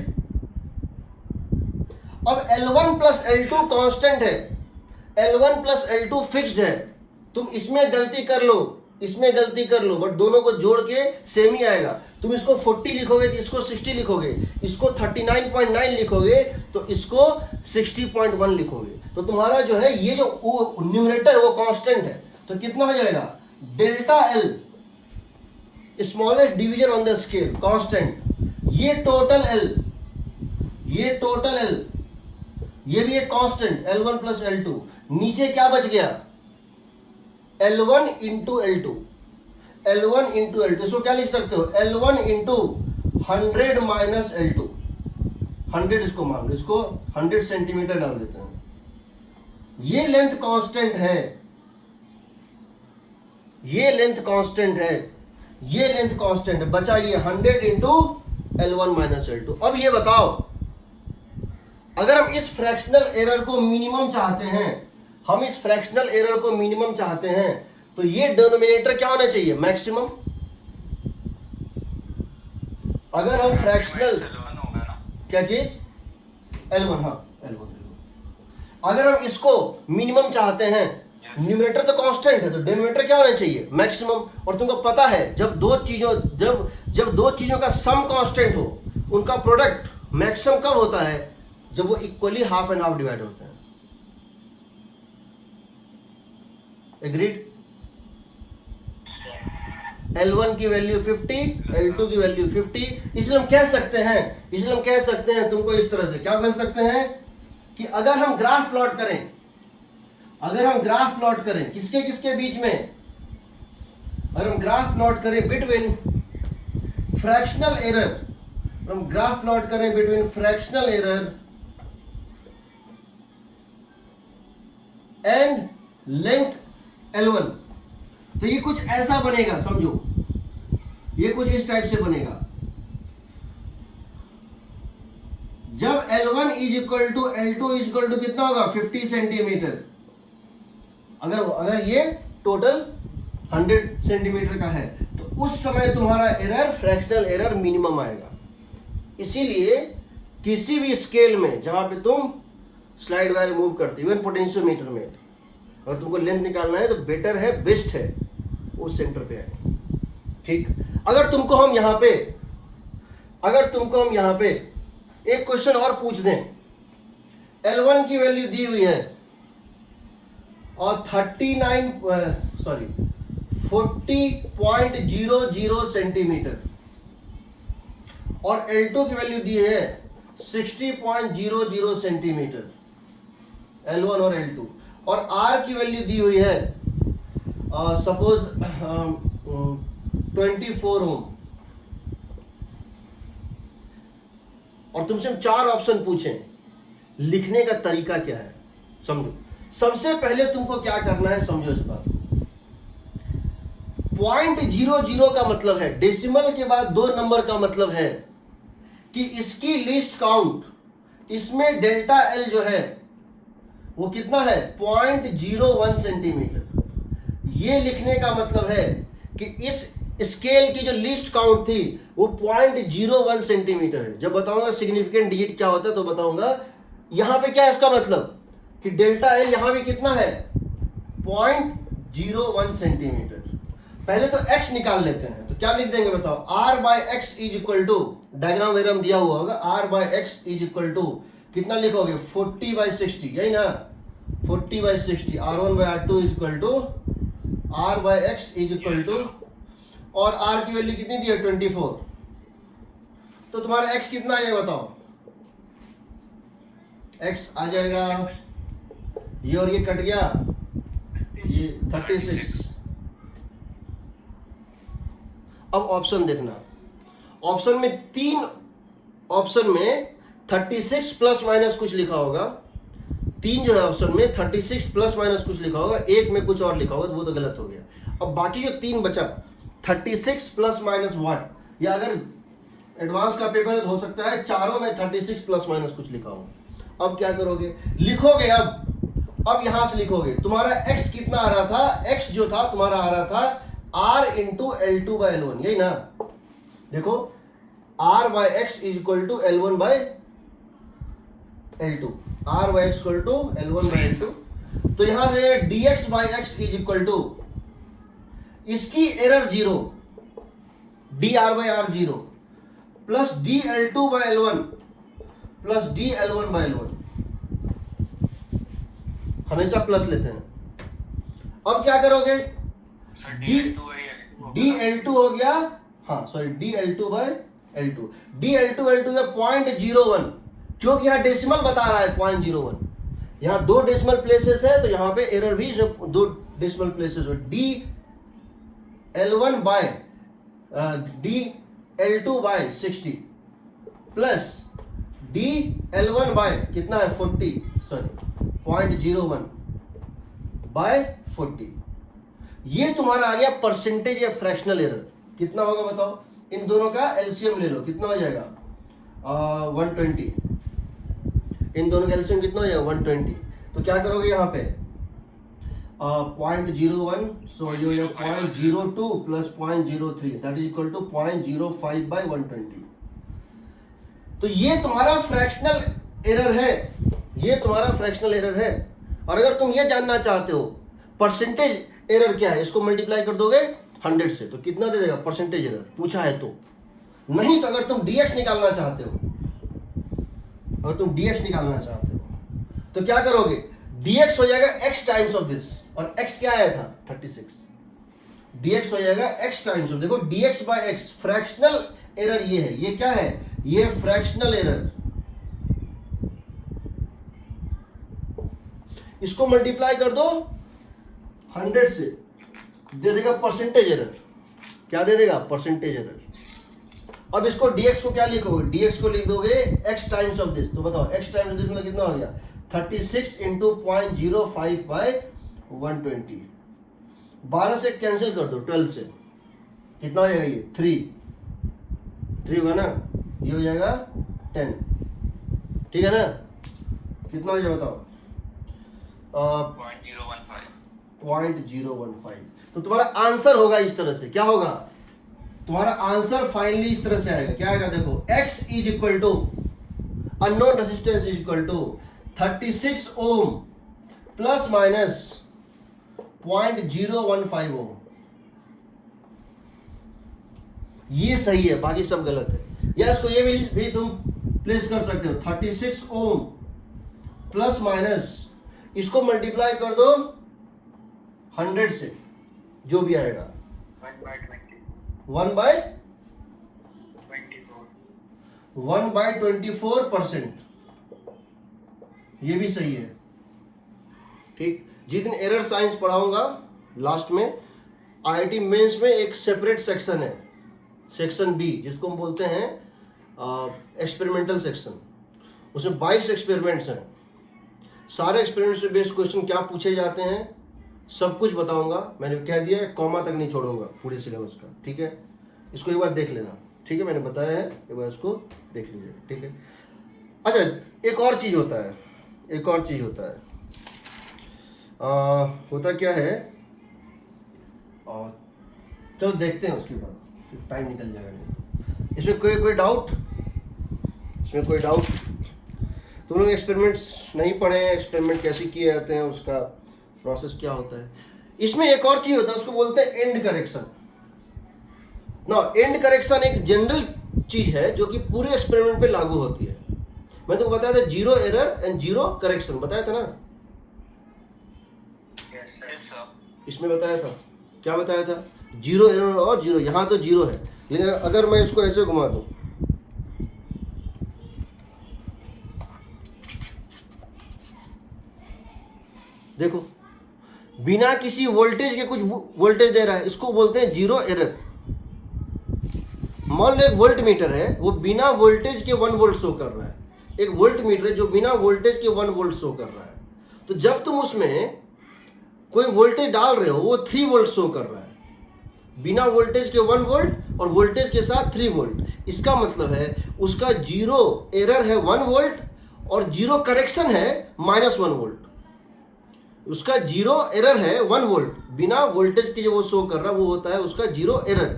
अब L1 प्लस L2 कांस्टेंट है, L1 प्लस L2 फिक्स्ड है। तुम इसमें गलती कर लो, इसमें गलती कर लो, बट दोनों को जोड़ के सेम ही आएगा। तुम इसको 40 लिखोगे तो इसको 60 लिखोगे, इसको 39.9 लिखोगे तो इसको 60.1 लिखोगे। तो तुम्हारा जो है ये जो न्यूमरेटर वो कांस्टेंट है, तो कितना हो जाएगा, delta L smallest division on the scale constant, ये टोटल L, ये टोटल L, ये भी एक कांस्टेंट L1 प्लस L2। नीचे क्या बच गया, L1 into L2, L1 into L2। इसको क्या लिख सकते हो, L1 इंटू 100 माइनस L2। 100 इसको मान लो, इसको 100 सेंटीमीटर डाल देते हैं। ये लेंथ कांस्टेंट है, ये लेंथ कांस्टेंट है, ये लेंथ कांस्टेंट है। बचा ये 100 इंटू L1 माइनस L2। अब ये बताओ, अगर हम इस फ्रैक्शनल एरर को मिनिमम चाहते हैं, हम इस फ्रैक्शनल एरर को मिनिमम चाहते हैं, तो ये डिनोमिनेटर क्या होना चाहिए, मैक्सिमम। अगर हम फ्रैक्शनल, क्या चीज, L1, हाँ L1। अगर हम इसको मिनिमम चाहते हैं, न्यूमरेटर तो कांस्टेंट है, तो डिनोमिनेटर क्या होना चाहिए, मैक्सिमम। और तुमको पता है जब दो चीजों का सम कांस्टेंट हो, उनका प्रोडक्ट मैक्सिमम कब होता है, जब वो equally half and half divide होते हैं। एग्रीड? L1 की वैल्यू 50, L2 की वैल्यू 50। इसलिए हम कह सकते हैं, तुमको इस तरह से क्या कह सकते हैं कि अगर हम ग्राफ प्लॉट करें, किसके किसके बीच में, अगर हम ग्राफ प्लॉट करें बिटवीन फ्रैक्शनल एरर, हम ग्राफ प्लॉट करें between fractional error and length L1, तो ये कुछ ऐसा बनेगा, समझो, ये कुछ इस टाइप से बनेगा। जब L1 is equal to L2 is equal to कितना होगा, 50 सेंटीमीटर। अगर ये टोटल 100 सेंटीमीटर का है, तो उस समय तुम्हारा एरर, फ्रैक्शनल एरर मिनिमम आएगा। इसीलिए किसी भी स्केल में जहां पे तुम स्लाइड वायर मूव करते, इवन पोटेंशियोमीटर में, अगर तुमको लेंथ निकालना है तो बेटर है, बेस्ट है उस सेंटर पे है। ठीक, अगर तुमको हम यहां पे एक क्वेश्चन और पूछ दें, L1 की वैल्यू दी हुई है और 40.00 सेंटीमीटर, और L2 की वैल्यू दी है 60.00 सेंटीमीटर, L1 और L2, और R की वैल्यू दी हुई है सपोज 24 ओम, और तुमसे हम 4 ऑप्शन पूछें, लिखने का तरीका क्या है, समझो। सबसे पहले तुमको क्या करना है, समझो इस बात को। 0.00 का मतलब है, डेसिमल के बाद 2 नंबर का मतलब है कि इसकी लिस्ट काउंट, इसमें डेल्टा L जो है वो कितना है, 0.01 सेंटीमीटर। ये लिखने का मतलब है कि इस स्केल की जो लिस्ट काउंट थी वो 0.01 सेंटीमीटर है। जब बताऊंगा सिग्निफिकेंट डिजिट क्या होता है तो बताऊंगा। यहां पे क्या है इसका मतलब कि डेल्टा L यहां भी कितना है, 0.01 सेंटीमीटर। पहले तो x निकाल लेते हैं, तो क्या लिख देंगे बताओ, r by x is equal to, diagram वगैरह दिया हुआ होगा, r by x is equal to कितना लिखोगे, 40/60, यही ना, 40/60। r1 by r2 is equal to r by x is equal to, और r की वैल्यू कितनी दी है, 24। तो तुम्हारा x कितना आ जाएगा बताओ, x आ जाएगा, ये और ये कट गया, ये 36। अब ऑप्शन देखना, ऑप्शन में 3 ऑप्शन में 36 प्लस माइनस कुछ लिखा होगा, 3 जो है ऑप्शन में 36 प्लस माइनस कुछ लिखा होगा, एक में कुछ और लिखा होगा, तो वो तो गलत हो गया। अब बाकी जो 3 बचा, 36 प्लस माइनस व्हाट, या अगर एडवांस का पेपर हो सकता है चारों में 36 प्लस माइनस कुछ लिखा हो। अब क्या करोगे, लिखोगे अब यहां से लिखोगे तुम्हारा x कितना आ रहा था, x जो था तुम्हारा आ रहा था r into L2 by L1, यही ना। देखो r by x is equal to L1 by L2, r by x equal to L1 by L2। तो यहां से dx by x is equal to इसकी error 0 dr by r 0 plus dL2 by L1 plus dL1 by L1, हमेशा plus लेते हैं। अब क्या करोगे, dL2 हो गया, हाँ sorry dL2 bye L2, dL2 L2 है 0.01, क्योंकि यहाँ डेसिमल बता रहा है 0.01, यहाँ 2 डेसिमल प्लेसेस है तो यहाँ पे एरर भी 2 डेसिमल प्लेसेस है। dL1 bye dL2 bye 60 plus dL1 bye कितना है 40, सॉरी 0.01 बाय 40, ये तुम्हारा आ गया परसेंटेज या फ्रैक्शनल एरर। कितना होगा बताओ, इन दोनों का एलसीएम ले लो, कितना हो जाएगा 120, इन दोनों का एलसीएम कितना हो जाएगा 120। तो क्या करोगे यहाँ पे 0.01, सो ये हो जाएगा 0.02 plus 0.03 that is equal to 0.05 by 120। तो ये तुम्हारा फ्रैक्शनल एरर है, ये तुम्हारा फ्रैक्शनल एरर है। और अगर तुम ये जानना चाहते हो परसेंटेज एरर क्या है, इसको मल्टीप्लाई कर दोगे 100 से तो कितना दे देगा परसेंटेज एरर, पूछा है तो। नहीं तो अगर तुम dx निकालना चाहते हो, अगर तुम dx निकालना चाहते हो तो क्या करोगे, dx हो जाएगा x टाइम्स ऑफ दिस, और x क्या आया था 36, dx हो जाएगा x टाइम्स ऑफ, देखो dx by x fractional error ये है, ये क्या है, ये फ्रैक्शनल एरर। इसको मल्टीप्लाई कर दो 100 से, दे देगा परसेंटेज एरर, क्या दे देगा परसेंटेज एरर। अब इसको dx को क्या लिखोगे, dx को लिख दोगे x टाइम्स ऑफ दिस, तो बताओ x टाइम्स ऑफ दिस में कितना हो गया 36 इंटू 0.05 बाय 120, 12 से कैंसिल कर दो 12 से, कितना हो जाएगा ये 3 होगा ना, ये हो जाएगा 10, ठीक है ना। कितना हो जाएगा बताओ 0.015। तो तुम्हारा आंसर होगा इस तरह से, क्या होगा तुम्हारा आंसर फाइनली इस तरह से आएगा, क्या आएगा देखो, x is equal to unknown resistance is equal to 36 ohm plus minus 0.015 ohm, ये सही है, बाकी सब गलत है। या इसको ये भी तुम प्लेस कर सकते हो 36 ओम प्लस माइनस, इसको मल्टीप्लाई कर दो 100 से, जो भी आएगा 1/24%, ये भी सही है, ठीक। जिस दिन एरर साइंस पढ़ाऊंगा लास्ट में, आईआईटी मेंस में एक सेपरेट सेक्शन है, सेक्शन बी, जिसको हम बोलते हैं एक्सपेरिमेंटल सेक्शन, उसमें 22 एक्सपेरिमेंट्स हैं। सारे एक्सपेरिमेंट से बेस्ड क्वेश्चन क्या पूछे जाते हैं सब कुछ बताऊंगा, मैंने कह दिया है कॉमा तक नहीं छोड़ूंगा पूरे सिलेबस का, ठीक है। इसको एक बार देख लेना, ठीक है, मैंने बताया है, एक बार इसको देख लीजिए, ठीक है। अच्छा एक और चीज़ होता है, एक और चीज़ होता है, होता क्या है, चलो देखते हैं उसके बाद, फिर टाइम निकल जाएगा नहीं। इसमें कोई डाउट, इसमें कोई डाउट, तुम लोग एक्सपेरिमेंट्स नहीं पढ़े हैं, एक्सपेरिमेंट कैसे किए जाते हैं, उसका प्रोसेस क्या होता है। इसमें एक और चीज़ होता है, उसको बोलते हैं एंड करेक्शन। ना एंड करेक्शन एक जनरल चीज़ है जो कि पूरे एक्सपेरिमेंट पे लागू होती है। मैं तुमको बताया था 0 एरर एंड 0 करेक्शन, बताया था ना। Yes sir. इसमें बताया था, क्या बताया था, 0 एरर और 0, यहाँ तो 0 है, लेकिन अगर मैं इसको ऐसे घुमा दूँ, देखो बिना किसी वोल्टेज के कुछ वोल्टेज दे रहा है, इसको बोलते हैं 0 एरर। मान लो एक वोल्ट मीटर है, वो बिना वोल्टेज के 1 वोल्ट शो कर रहा है, एक वोल्ट मीटर है जो बिना वोल्टेज के 1 वोल्ट शो कर रहा है। तो जब तुम उसमें कोई वोल्टेज डाल रहे हो वो 3 वोल्ट शो कर रहा है, बिना वोल्टेज के 1 वोल्ट और वोल्टेज के साथ 3 वोल्ट। इसका मतलब है उसका जीरो एरर है 1 वोल्ट और जीरो करेक्शन है -1 वोल्ट। उसका जीरो एरर है 1 वोल्ट, बिना वोल्टेज के जो वो शो कर रहा है वो होता है उसका जीरो एरर,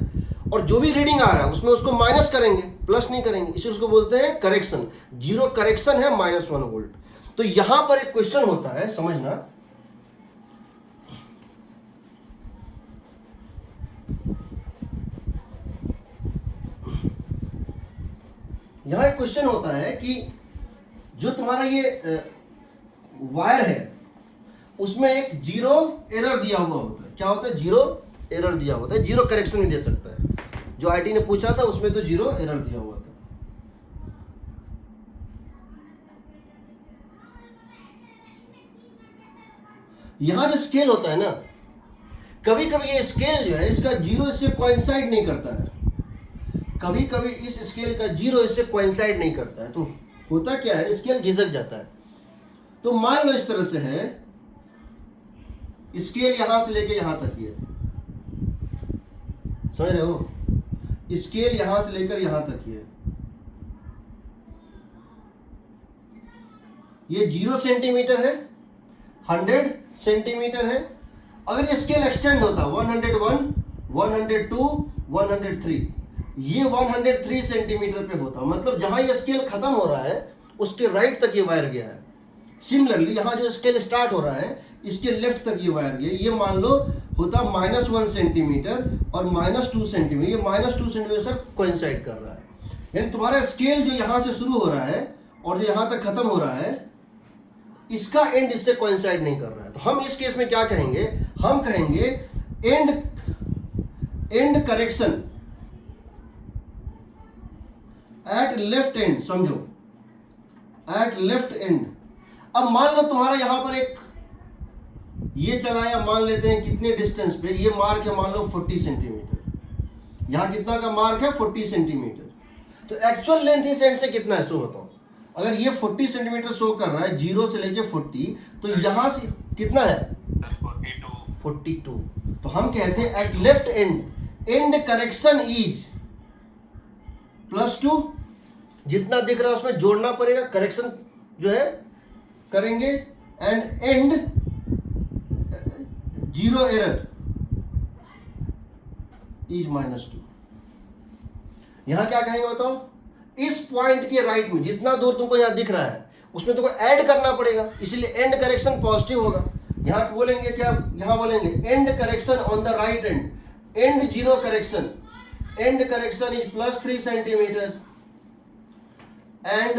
और जो भी रीडिंग आ रहा है उसमें उसको माइनस करेंगे, प्लस नहीं करेंगे, इसे उसको बोलते हैं करेक्शन। जीरो करेक्शन है -1 वोल्ट। तो यहां पर एक क्वेश्चन होता है, समझना, यहां एक क्वेश्चन होता है कि जो तुम्हारा ये वायर है उसमें एक जीरो एरर दिया हुआ होता है। क्या होता है? जीरो एरर दिया होता है, जीरो करेक्शन भी दे सकता है। जो आईटी ने पूछा था उसमें तो जीरो एरर दिया हुआ था। यहां जो स्केल होता है ना, कभी कभी ये स्केल जो है इसका जीरो इससे कोइंसाइड नहीं करता है, कभी कभी इस स्केल का जीरो इससे कोइंसाइड नहीं करता है। तो होता क्या है, स्केल घिसक जाता है। तो मान लो इस तरह से है, स्केल यहां से लेके यहां तक है, समझ रहे हो? स्केल यहां से लेकर यहां तक है, ये 0 सेंटीमीटर है, 100 सेंटीमीटर है। अगर ये स्केल एक्सटेंड होता 101, 102, 103, ये 103 सेंटीमीटर पे होता, मतलब जहां ये स्केल खत्म हो रहा है उसके राइट तक ये वायर गया है। सिमिलरली यहां जो स्केल स्टार्ट हो रहा है इसके लेफ्ट तक ये वायर गया। ये मान लो होता -1 सेंटीमीटर और -2 सेंटीमीटर, ये -2 सेंटीमीटर से कोइंसाइड कर रहा है। यानी तुम्हारा स्केल जो यहां से शुरू हो रहा है और जो यहां तक खत्म हो रहा है, इसका एंड इससे कोइंसाइड नहीं कर रहा है। तो हम इस केस में क्या कहेंगे? हम कहेंगे end correction at left end. समझो, एट लेफ्ट एंड। अब मान लो तुम्हारा यहां पर एक ये चला है, मान लेते हैं कितने डिस्टेंस पे, ये मार्क है मान लो 40 सेंटीमीटर। यहां कितना का मार्क है? 40 सेंटीमीटर। तो एक्चुअल लेंथ इस एंड से कितना है सो बताओ। अगर ये 40 सेंटीमीटर शो कर रहा है 0 से लेके 40, तो यहां से कितना है? 42। तो हम कहते हैं at left end correction is +2। जितना दिख रहा है उसमें जोड़ना पड़ेगा, करेक्शन जो है करेंगे। And zero error is -2। यहां क्या कहेंगे बताओ? इस पॉइंट के राइट में जितना दूर तुमको यहां दिख रहा है उसमें तुमको ऐड करना पड़ेगा, इसलिए एंड करेक्शन पॉजिटिव होगा। यहां बोलेंगे क्या? यहां बोलेंगे and correction on the right and zero correction. And correction is +3 centimetre and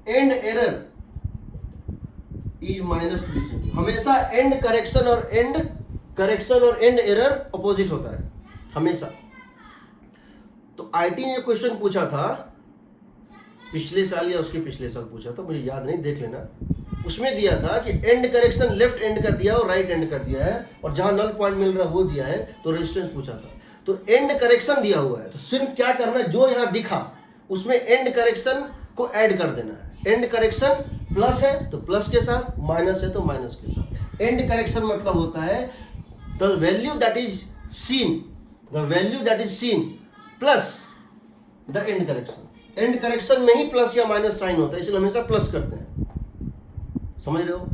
error is -3 centimetre. हमेशा एंड करेक्शन और एंड एरर अपोजिट होता है हमेशा। तो आईटी ने क्वेश्चन पूछा था पिछले साल या उसके पिछले साल पूछा था, मुझे याद नहीं, देख लेना। उसमें दिया था कि एंड करेक्शन लेफ्ट एंड का दिया और राइट एंड का दिया है, और जहां नल पॉइंट मिल रहा है वो दिया है, तो रेजिस्टेंस पूछा था। तो एंड करेक्शन दिया हुआ है, तो सिर्फ क्या करना है, जो यहां दिखा उसमें एंड करेक्शन को ऐड कर देना है। एंड करेक्शन प्लस है तो प्लस के साथ, माइनस है तो माइनस के साथ। एंड करेक्शन मतलब होता है the value that is seen plus the end correction. And correction में ही प्लस या माइनस साइन होता है, इसलिए हमेशा प्लस करते हैं। समझ रहे हो?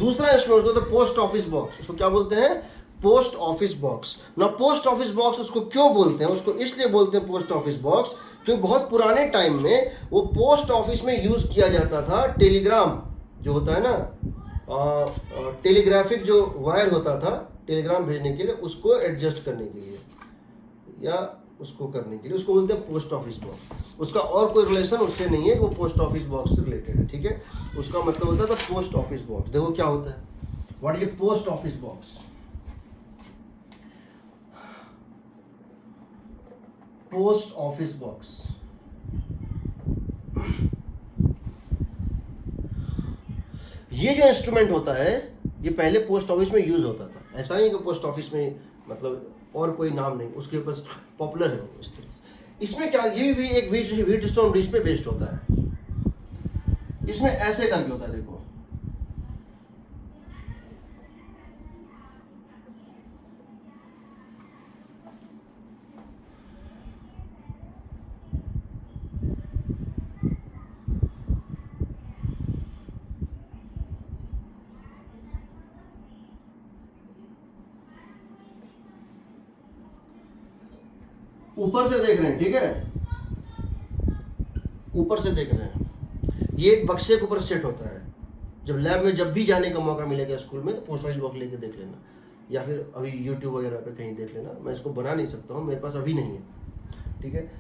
दूसरा इंस्ट्रूमेंट को तो पोस्ट ऑफिस बॉक्स, उसको क्या बोलते हैं? Post office box. ना पोस्ट ऑफिस बॉक्स उसको क्यों बोलते हैं? उसको इसलिए बोलते हैं पोस्ट ऑफिस बॉक्स क्योंकि बहुत पुराने टाइम में वो पोस्ट ऑफिस में यूज किया जाता था। टेलीग्राम जो होता है ना, टेलीग्राफिक जो वायर होता था टेलीग्राम भेजने के लिए, उसको एडजस्ट करने के लिए या उसको करने के लिए, उसको बोलते हैं पोस्ट ऑफिस बॉक्स। उसका और कोई रिलेशन उससे नहीं है, वो पोस्ट ऑफिस बॉक्स से रिलेटेड है, ठीक है। उसका मतलब होता है तो पोस्ट ऑफिस बॉक्स। देखो क्या होता है, what is post office box? Post office box ये जो इंस्ट्रूमेंट होता है ये पहले पोस्ट ऑफिस में यूज होता था। ऐसा नहीं कि पोस्ट ऑफिस में मतलब और कोई नाम नहीं, उसके ऊपर पॉपुलर है वो इस तरह से। इसमें क्या, ये भी एक व्हीटस्टोन ब्रिज पे बेस्ड होता है। इसमें ऐसे करके होता है, देखो ऊपर से देख रहे हैं, ठीक है, ऊपर से देख रहे हैं, ये एक बक्से के ऊपर सेट होता है। जब लैब में जब भी जाने का मौका मिलेगा स्कूल में, तो पोस्ट वाइज बॉक्स लेके देख लेना, या फिर अभी यूट्यूब वगैरह पे कहीं देख लेना। मैं इसको बना नहीं सकता हूँ, मेरे पास अभी नहीं है, ठीक है।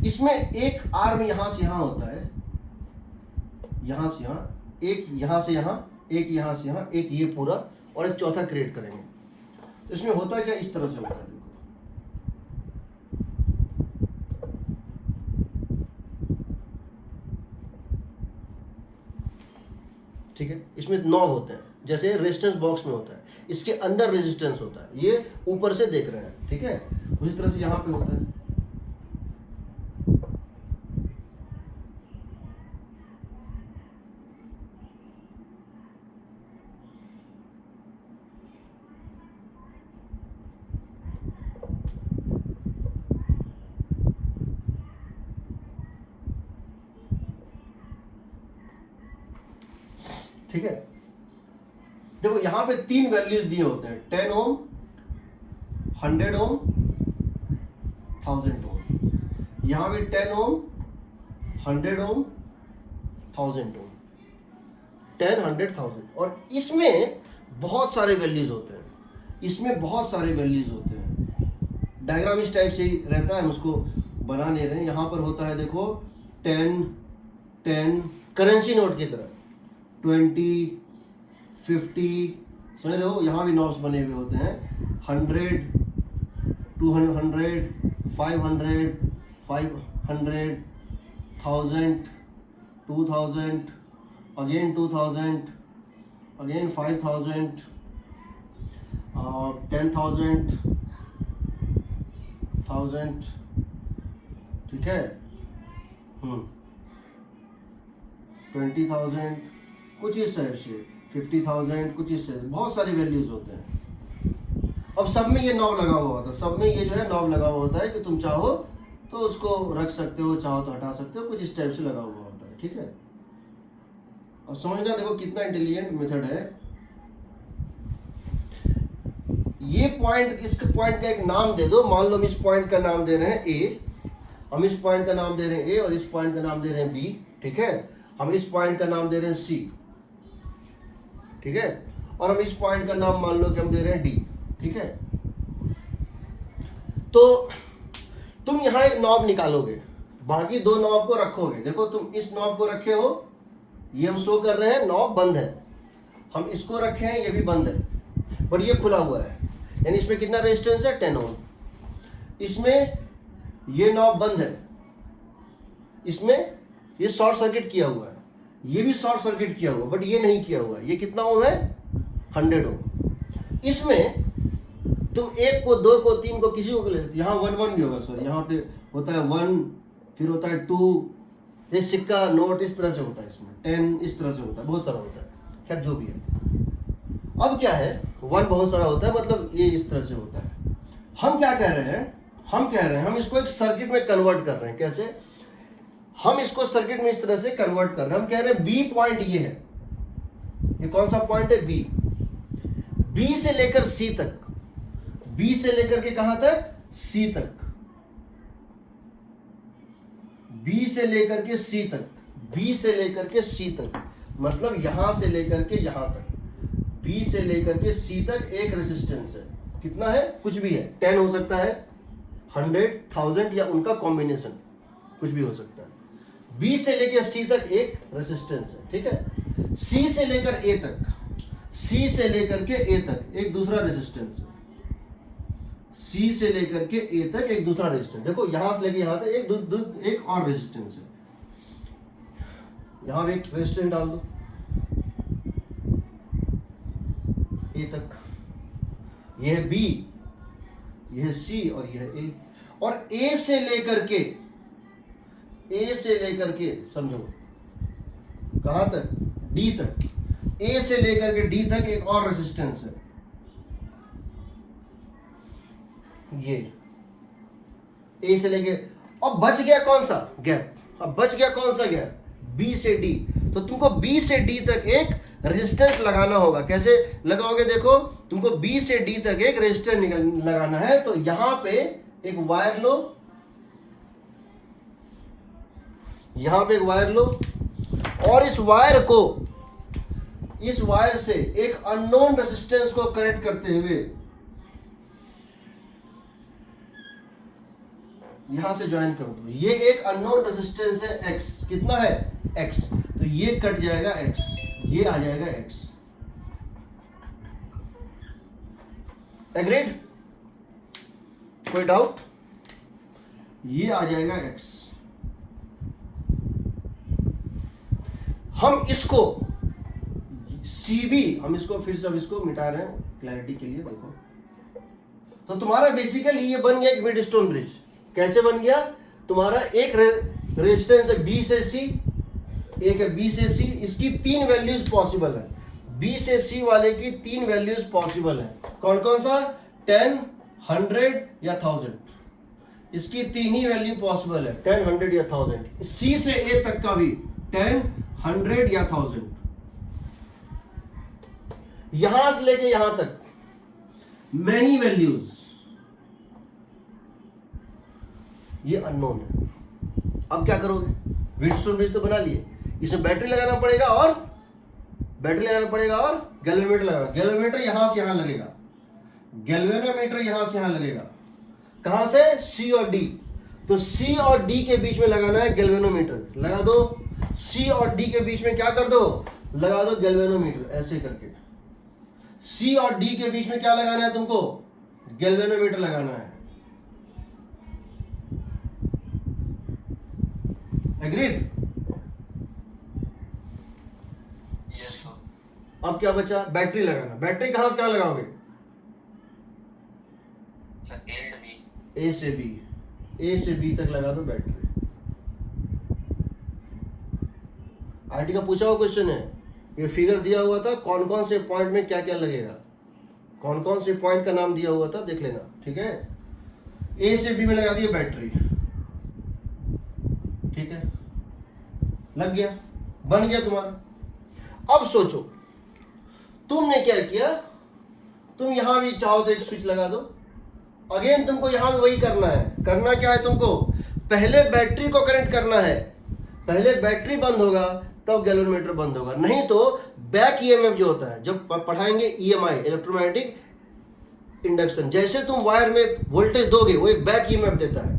इसमें एक आर्म यहाँ से यहाँ होता है, यहाँ से यहाँ, एक यहाँ से यहाँ, एक यहाँ से यहाँ, एक ये पूरा, और एक चौथा क्रिएट करेंगे। तो इसमें होता है क्या, इस तरह से होता है, देखो ठीक है। इसमें नॉब होते हैं, जैसे रेजिस्टेंस बॉक्स में होता है, इसके अंदर रेजिस्टेंस होता है, ये ऊपर से देख रहे हैं, ठीक है। उसी तरह से यहाँ पे होता है, ठीक है। देखो यहाँ पे 3 वैल्यूज दिए होते हैं, 10 ओम, 100 ओम, 1000 ओम। यहाँ पे 10 ओम, 100 ओम, 1000 ओम, 10, 100, 1000। और इसमें बहुत सारे वैल्यूज होते हैं, इसमें बहुत सारे वैल्यूज होते हैं। डायग्राम इस टाइप से ही रहता है, हम उसको बना ले रहे हैं। यहाँ पर होता है देखो 10, 10 करेंसी नोट की तरह, 20, 50, समझ रहे हो। यहाँ भी नॉब्स बने हुए होते हैं, 100, 200, 500, 500, 1000, 2000, again 2000, again 5000, 10,000, 1000, ठीक है, 20,000, कुछ इस टाइप से, 50,000, कुछ इस टाइप से, बहुत सारी वैल्यूज होते हैं। अब सब में ये नॉब लगा हुआ होता है, सब में ये जो है नॉब लगा हुआ होता है कि तुम चाहो तो उसको रख सकते हो, चाहो तो हटा सकते हो, कुछ इस टाइप से लगा हुआ होता है, ठीक है। अब समझना, देखो कितना इंटेलिजेंट मेथड है ये। पॉइंट, इसके पॉइंट का एक नाम दे दो, मान लो हम इस पॉइंट का नाम दे रहे हैं ए, हम इस पॉइंट का नाम दे रहे हैं ए, और इस पॉइंट का नाम दे रहे हैं बी, ठीक है। हम इस पॉइंट का नाम दे रहे हैं सी, ठीक है, और हम इस पॉइंट का नाम मान लो कि हम दे रहे हैं डी, ठीक है। तो तुम यहां एक नॉब निकालोगे, बाकी 2 नॉब को रखोगे। देखो तुम इस नॉब को रखे हो, ये हम शो कर रहे हैं नॉब बंद है, हम इसको रखे हैं, ये भी बंद है, पर ये खुला हुआ है, यानी इसमें कितना रेजिस्टेंस है, 10 ओम। इसमें ये नॉब बंद है, इसमें ये शॉर्ट सर्किट किया हुआ है, ये भी शॉर्ट सर्किट किया हुआ, बट ये नहीं किया हुआ है। ये कितना ओम है, 100 ओम। इसमें तुम 1 को, 2 को, 3 को, किसी को ले, यहाँ 1 1 भी होगा, सॉरी, यहाँ पे होता है 1, फिर होता है 2, ये सिक्का नोट इस तरह से होता है, इसमें 10 इस तरह से होता है, बहुत सारा होता है, खैर जो भी है। अब क्या है, 1 बहुत सारा होता है, मतलब ये इस तरह से होता है। हम क्या कह रहे हैं, हम इसको एक सर्किट में कन्वर्ट कर रहे हैं। कैसे, हम इसको सर्किट में इस तरह से कन्वर्ट कर रहे हैं। हम कह रहे हैं बी पॉइंट ये है, ये कौन सा पॉइंट है, बी। बी से लेकर सी तक, बी से लेकर के कहां तक, सी तक, बी से लेकर के सी तक, बी से लेकर के सी तक, मतलब यहां से लेकर के यहां तक, बी से लेकर के सी तक एक रेजिस्टेंस है। कितना है, कुछ भी है, 10 हो सकता है, 100, 1000, या उनका कॉम्बिनेशन, कुछ भी हो सकता है। बी से लेकर सी तक एक रेजिस्टेंस है, ठीक है। सी से लेकर ए तक, सी से लेकर के ए तक एक दूसरा रेजिस्टेंस है, सी से लेकर के ए तक एक दूसरा रेजिस्टेंस। देखो यहां से लेकर यहां तक एक और रेजिस्टेंस है, यहां भी एक रेजिस्टेंस डाल दो ए तक, ये है बी, यह है सी और यह है ए। और ए से लेकर के समझो कहां तक, डी तक, ए से लेकर के डी तक एक और रेजिस्टेंस है, ये ए से लेके। अब बच गया कौन सा गैप, अब बच गया कौन सा गैप, बी से डी। तो तुमको बी से डी तक एक रेजिस्टेंस लगाना होगा। कैसे लगाओगे, देखो तुमको बी से डी तक एक रेजिस्टेंस लगाना है। तो यहां पे एक वायर लो, यहां पे एक वायर लो, और इस वायर से एक अननोन रेजिस्टेंस को कनेक्ट करते हुए यहां से ज्वाइन कर दो। ये एक अननोन रेजिस्टेंस है x, कितना है x, तो ये कट जाएगा x, ये आ जाएगा x। एग्रीड, कोई डाउट, ये आ जाएगा x। हम इसको CB, हम इसको फिर से इसको मिटा रहे हैं क्लैरिटी के लिए। देखो तो तुम्हारा बेसिकली ये बन गया एक व्हीटस्टोन ब्रिज। कैसे बन गया, तुम्हारा एक रेजिस्टेंस है B से C, एक है B से C, इसकी 3 वैल्यूज पॉसिबल है। B से C वाले की 3 वैल्यूज पॉसिबल है। कौन कौन सा, 10, 100 या 1000, इसकी 3 ही वैल्यू पॉसिबल है, 10, 100 या 1000। C से A तक का भी 10, 100 या 1000। यहां से लेके यहां तक मैनी वैल्यूज, ये अननोन है। अब क्या करोगे, व्हीटस्टोन ब्रिज तो बना लिए, इसमें बैटरी लगाना पड़ेगा और गैल्वेनोमीटर लगाना। गैल्वेनोमीटर यहां से यहां लगेगा, गैल्वेनोमीटर यहां से यहां लगेगा। कहां से, C और D। तो C और D के बीच में लगाना है गैल्वेनोमीटर, लगा दो। C और D के बीच में क्या कर दो, लगा दो गैल्वेनोमीटर, ऐसे करके। C और D के बीच में क्या लगाना है तुमको, गैल्वेनोमीटर लगाना है। एग्रीड? Yes sir. अब क्या बचा, बैटरी लगाना। बैटरी कहां से कहां लगाओगे, सर ए से बी। ए से बी तक लगा दो बैटरी। आईटी का पूछा हुआ क्वेश्चन है, ये फिगर दिया हुआ था, कौन कौन से पॉइंट में क्या क्या लगेगा, कौन कौन से पॉइंट का नाम दिया हुआ था, देख लेना, ठीक है। ए से बी में लगा दिए बैटरी, ठीक है, लग गया, बन गया तुम्हारा। अब सोचो तुमने क्या किया, तुम यहां भी चाहो तो एक स्विच लगा दो। अगेन तुमको यहां भी वही करना है। करना क्या है तुमको, पहले बैटरी को कनेक्ट करना है। पहले बैटरी बंद होगा तब गैल्वेनोमीटर बंद होगा, नहीं तो बैक ईएमएफ जो होता है, जब पढ़ाएंगे ईएमआई, इलेक्ट्रोमैग्नेटिक इंडक्शन, जैसे तुम वायर में वोल्टेज दोगे वो एक बैक ईएमएफ देता है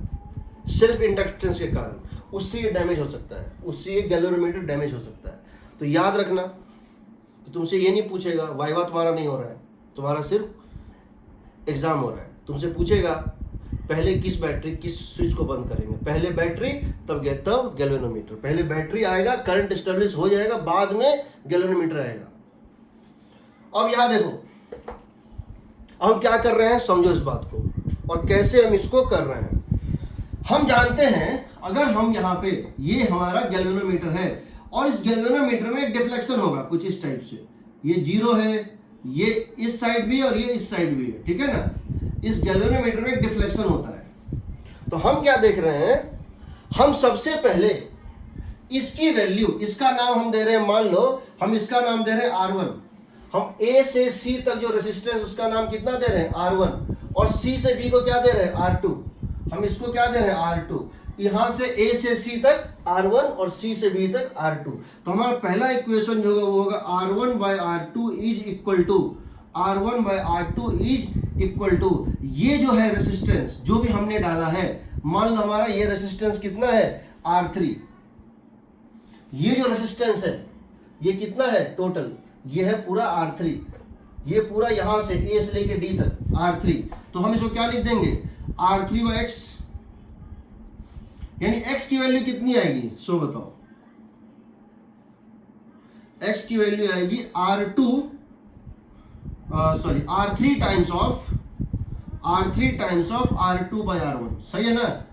सेल्फ इंडक्टेंस के कारण, उससे ये डैमेज हो सकता है, उससे ये गैल्वेनोमीटर डैमेज हो सकता है। तो याद रखना, तो तुमसे ये नहीं पूछेगा, वाइवा तुम्हारा नहीं हो रहा है, तुम्हारा सिर्फ एग्जाम हो रहा है। तुमसे पूछेगा पहले किस स्विच को बंद करेंगे, पहले बैटरी तब गैल्वेनोमीटर। पहले बैटरी आएगा, करंट एस्टेब्लिश हो जाएगा, बाद में गैल्वेनोमीटर आएगा। अब यहां देखो, अब हम क्या कर रहे हैं, समझो इस बात को और कैसे हम इसको कर रहे हैं। हम जानते हैं, अगर हम यहाँ पे, ये हमारा गैल्वेनोमीटर है और इस गैल्वेनोमीटर में एक डिफ्लेक्शन होगा कुछ इस टाइप से, ये 0 है, ये इस साइड भी और ये इस साइड भी है, ठीक है ना। इस गैल्वेनोमीटर में एक डिफ्लेक्शन होता है। तो हम क्या देख रहे हैं, हम सबसे पहले इसकी वैल्यू, इसका नाम हम दे रहे हैं, मान लो हम इसका नाम दे रहे हैं R1। हम A से C तक जो रेजिस्टेंस, उसका नाम कितना दे रहे हैं, R1, और C से B को क्या दे रहे हैं, R2। हम इसको क्या दे रहे हैं, R2। यहां से A से C तक R1 और C से B तक R2। तो हमारा पहला इक्वेशन जो होगा वो होगा R1 by R2 is equal to, R1 by R2 is equal to, ये जो है रेसिस्टेंस जो भी हमने डाला है, मान लो हमारा ये रेसिस्टेंस कितना है, R3। ये जो रेसिस्टेंस है ये कितना है टोटल, ये है पूरा R3, ये पूरा यहां से A से लेके D तक R3। तो हम इसको क्या लिख देंगे, R3 by X, यानी X की वैल्यू कितनी आएगी, सो बताओ। X की वैल्यू आएगी R3 times of R3 times of R2 by R1, सही है ना?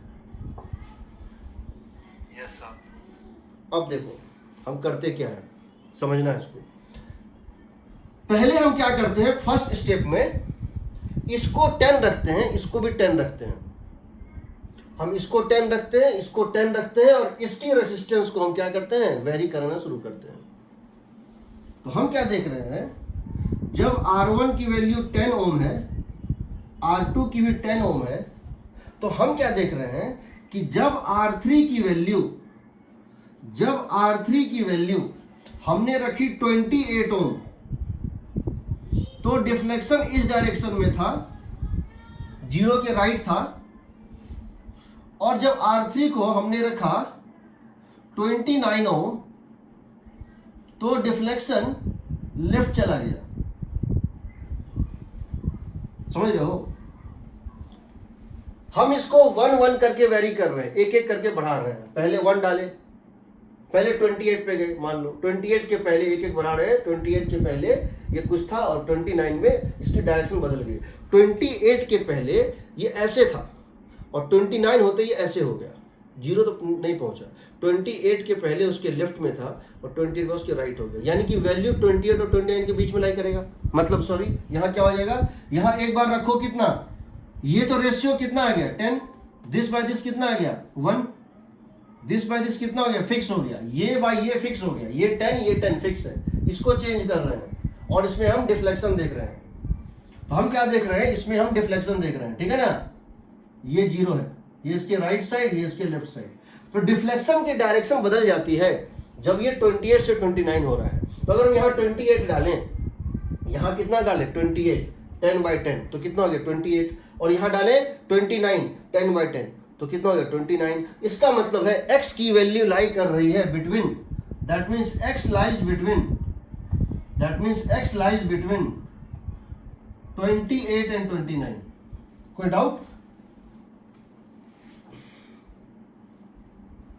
Yes sir. अब देखो हम करते क्या है, समझना है इसको। पहले हम क्या करते हैं, फर्स्ट स्टेप में इसको 10 रखते हैं, इसको भी 10 रखते हैं। हम इसको 10 रखते हैं, इसको 10 रखते हैं, और इसकी रेसिस्टेंस को हम क्या करते हैं, वेरी करना शुरू करते हैं। तो हम क्या देख रहे हैं, जब R1 की वैल्यू 10 ओम है, R2 की भी 10 ओम है, तो हम क्या देख रहे हैं कि जब R3 की वैल्यू हमने रखी 28 ओम, तो डिफ्लेक्शन इस डायरेक्शन में था, 0 के राइट था। और जब R3 को हमने रखा 29 ओम, तो डिफ्लेक्शन लेफ्ट चला गया। समझ रहे हो? हम इसको 1-1 करके वेरी कर रहे हैं, एक एक करके बढ़ा रहे हैं। पहले 1 डाले, पहले 28 पे गए, मान लो 28 के पहले एक एक बढ़ा रहे हैं। 28 के पहले ये कुछ था और 29 में इसकी डायरेक्शन बदल गई। 28 के पहले ये ऐसे था और 29 होते ये ऐसे हो गया, 0 तो नहीं पहुंचा। 28 के पहले उसके लेफ्ट में था और 28 में उसके राइट हो गया, यानी कि वैल्यू 28 और 29 के बीच में लाई करेगा। मतलब सॉरी, यहाँ क्या हो जाएगा, यहाँ एक बार रखो कितना, ये तो रेशियो कितना आ गया 10, दिस बाय दिस कितना आ गया 1, दिस बाय दिस कितना हो गया, फिक्स हो गया। ये बाय ये फिक्स हो गया, ये 10 फिक्स है। इसको चेंज कर रहे हैं और इसमें हम डिफ्लेक्शन देख रहे हैं। तो हम क्या देख रहे हैं, इसमें हम डिफ्लेक्शन देख रहे हैं, ठीक है ना? ये 0 है, ये इसके राइट साइड, ये इसके लेफ्ट साइड। तो डिफ्लेक्शन की डायरेक्शन बदल जाती है जब ये 28 से 29 हो रहा है। तो अगर हम यहाँ 28 डालें, यहाँ कितना डालें 28, 10/10, तो कितना हो गया 28, और यहाँ डालें 29, 10/10, तो कितना हो गया 29। इसका मतलब है x की वैल्यू लाई कर रही है between, that means x lies between 28 and 29। कोई डाउट?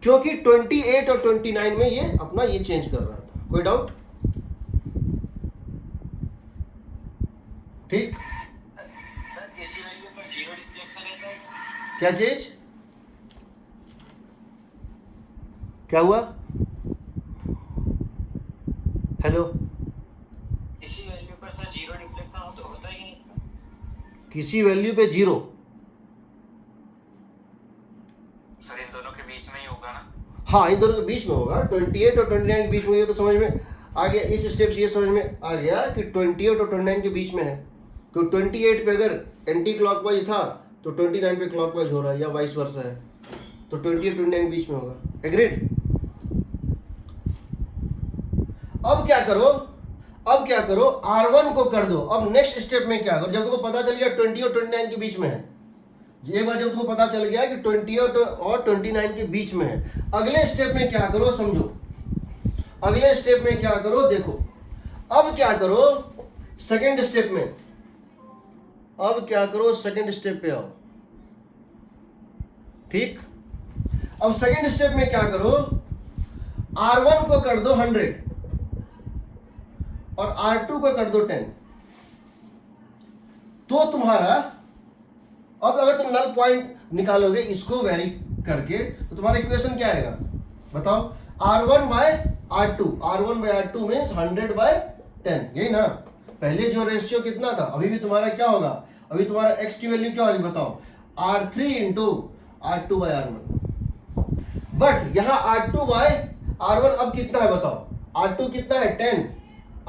क्योंकि 28 और 29 में ये अपना ये चेंज कर रहा था। कोई डाउट? ठीक। सर इसी वैल्यू पर 0 डिफ्लेक्शन रहता है। क्या चीज, क्या हुआ? हेलो, इसी वैल्यू पर सर 0 डिफ्लेक्शन हो तो होता ही नहीं। किसी वैल्यू पे 0? सर इन दोनों के बीच में ही होगा ना? हाँ, इन दोनों के बीच में होगा। 28 और 29 के बीच में, ये तो समझ में आ गया। इस स्टेप से ये समझ में आ गया कि 28 और 29 के बीच में है। तो 28 पे अगर एंटी क्लॉकवाइज था तो 29 पे क्लॉकवाइज हो रहा है, या वाइस वर्सा है, तो 28 29 के बीच में होगा। एग्रीड? अब क्या करो, R1 को कर दो। अब नेक्स्ट स्टेप में क्या करो, जब तुमको पता चल गया 20 और 29 के बीच में है, एक बार जब तुमको पता चल गया कि 20 और 29 के बीच में है, अगले स्टेप में क्या करो समझो। अगले स्टेप में क्या करो देखो। अब क्या करो सेकंड स्टेप में, अब क्या करो सेकंड स्टेप पे आओ। ठीक, अब सेकंड स्टेप में क्या करो, R1 को कर दो 100 और R2 को कर दो 10। तो तुम्हारा, अब अगर तुम नल पॉइंट निकालोगे इसको वेरी करके, तो तुम्हारा इक्वेशन क्या आएगा बताओ। R1/R2 मीन्स 100/10, यही ना। पहले जो रेशियो कितना था, अभी भी तुम्हारा क्या होगा, अभी तुम्हारा x की वैल्यू क्या होगी बताओ, R3 × R2/R1। बट यहां R2/R1 अब कितना है बताओ, R2 कितना है 10,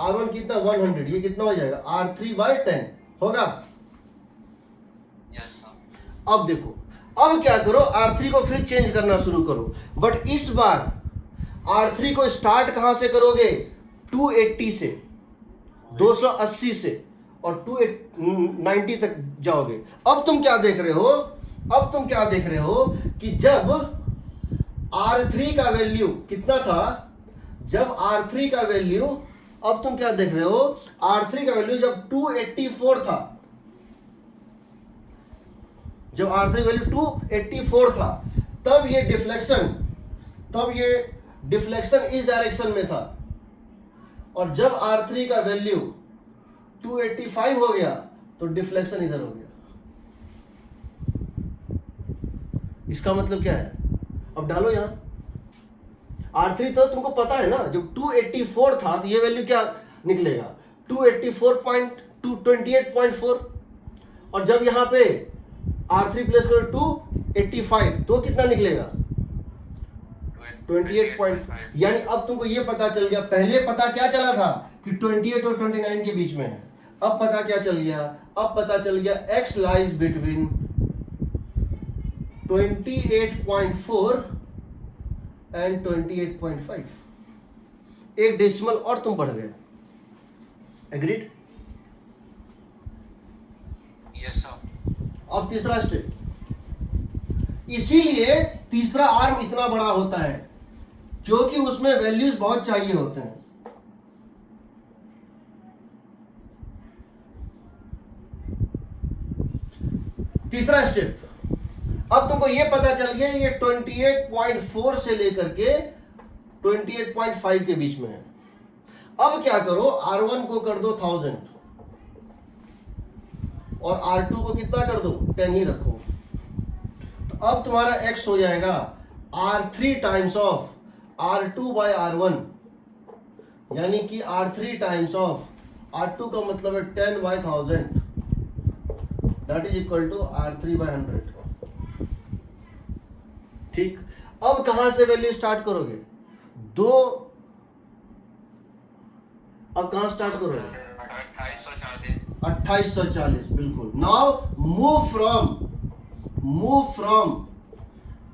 R1 कितना 100, ये कितना हो जाएगा R3/10 होगा। Yes sir. अब देखो, अब क्या करो, R3 को फिर चेंज करना शुरू करो। बट इस बार R3 को स्टार्ट कहां से करोगे, 280 से, 280 से, और 290 तक जाओगे। अब तुम क्या देख रहे हो, कि जब R3 का वैल्यू कितना था, जब R3 का वैल्यू, अब तुम क्या देख रहे हो, R3 का वैल्यू जब 284 था, जब R3 वैल्यू 284 था, तब ये डिफ्लेक्शन इस डायरेक्शन में था। और जब R3 का वैल्यू 285 हो गया तो डिफ्लेक्शन इधर हो गया। इसका मतलब क्या है? अब डालो यहाँ R3 तो तुमको पता है ना, जब 284 था तो ये वैल्यू क्या निकलेगा 284.28.4 और जब यहाँ पे R3 प्लेस करो 285 तो कितना निकलेगा 28.5। यानी अब तुमको ये पता चल गया, पहले पता क्या चला था कि 28 और 29 के बीच में है, अब पता क्या चल गया, अब पता चल गया x लाइज बिटवीन 28.4 एंड 28.5। एक डेसिमल और तुम बढ़ गए। एग्रीड? Yes sir. अब तीसरा स्टेप, इसीलिए तीसरा आर्म इतना बड़ा होता है क्योंकि उसमें वैल्यूज बहुत चाहिए होते हैं। तीसरा स्टेप, अब तुमको ये पता चल गया ये 28.4 से लेकर के 28.5 के बीच में है। अब क्या करो, R1 को कर दो 1000 और R2 को कितना कर दो 10 ही रखो। तो अब तुम्हारा x हो जाएगा R3 times of R2 by R1, यानी कि R3 टाइम्स ऑफ R2 का मतलब है 10 by 1000, that is equal to R3 by 100। ठीक, अब कहां से वैल्यू स्टार्ट करोगे? दो, अब कहां स्टार्ट करोगे? 2840, बिल्कुल। Now move from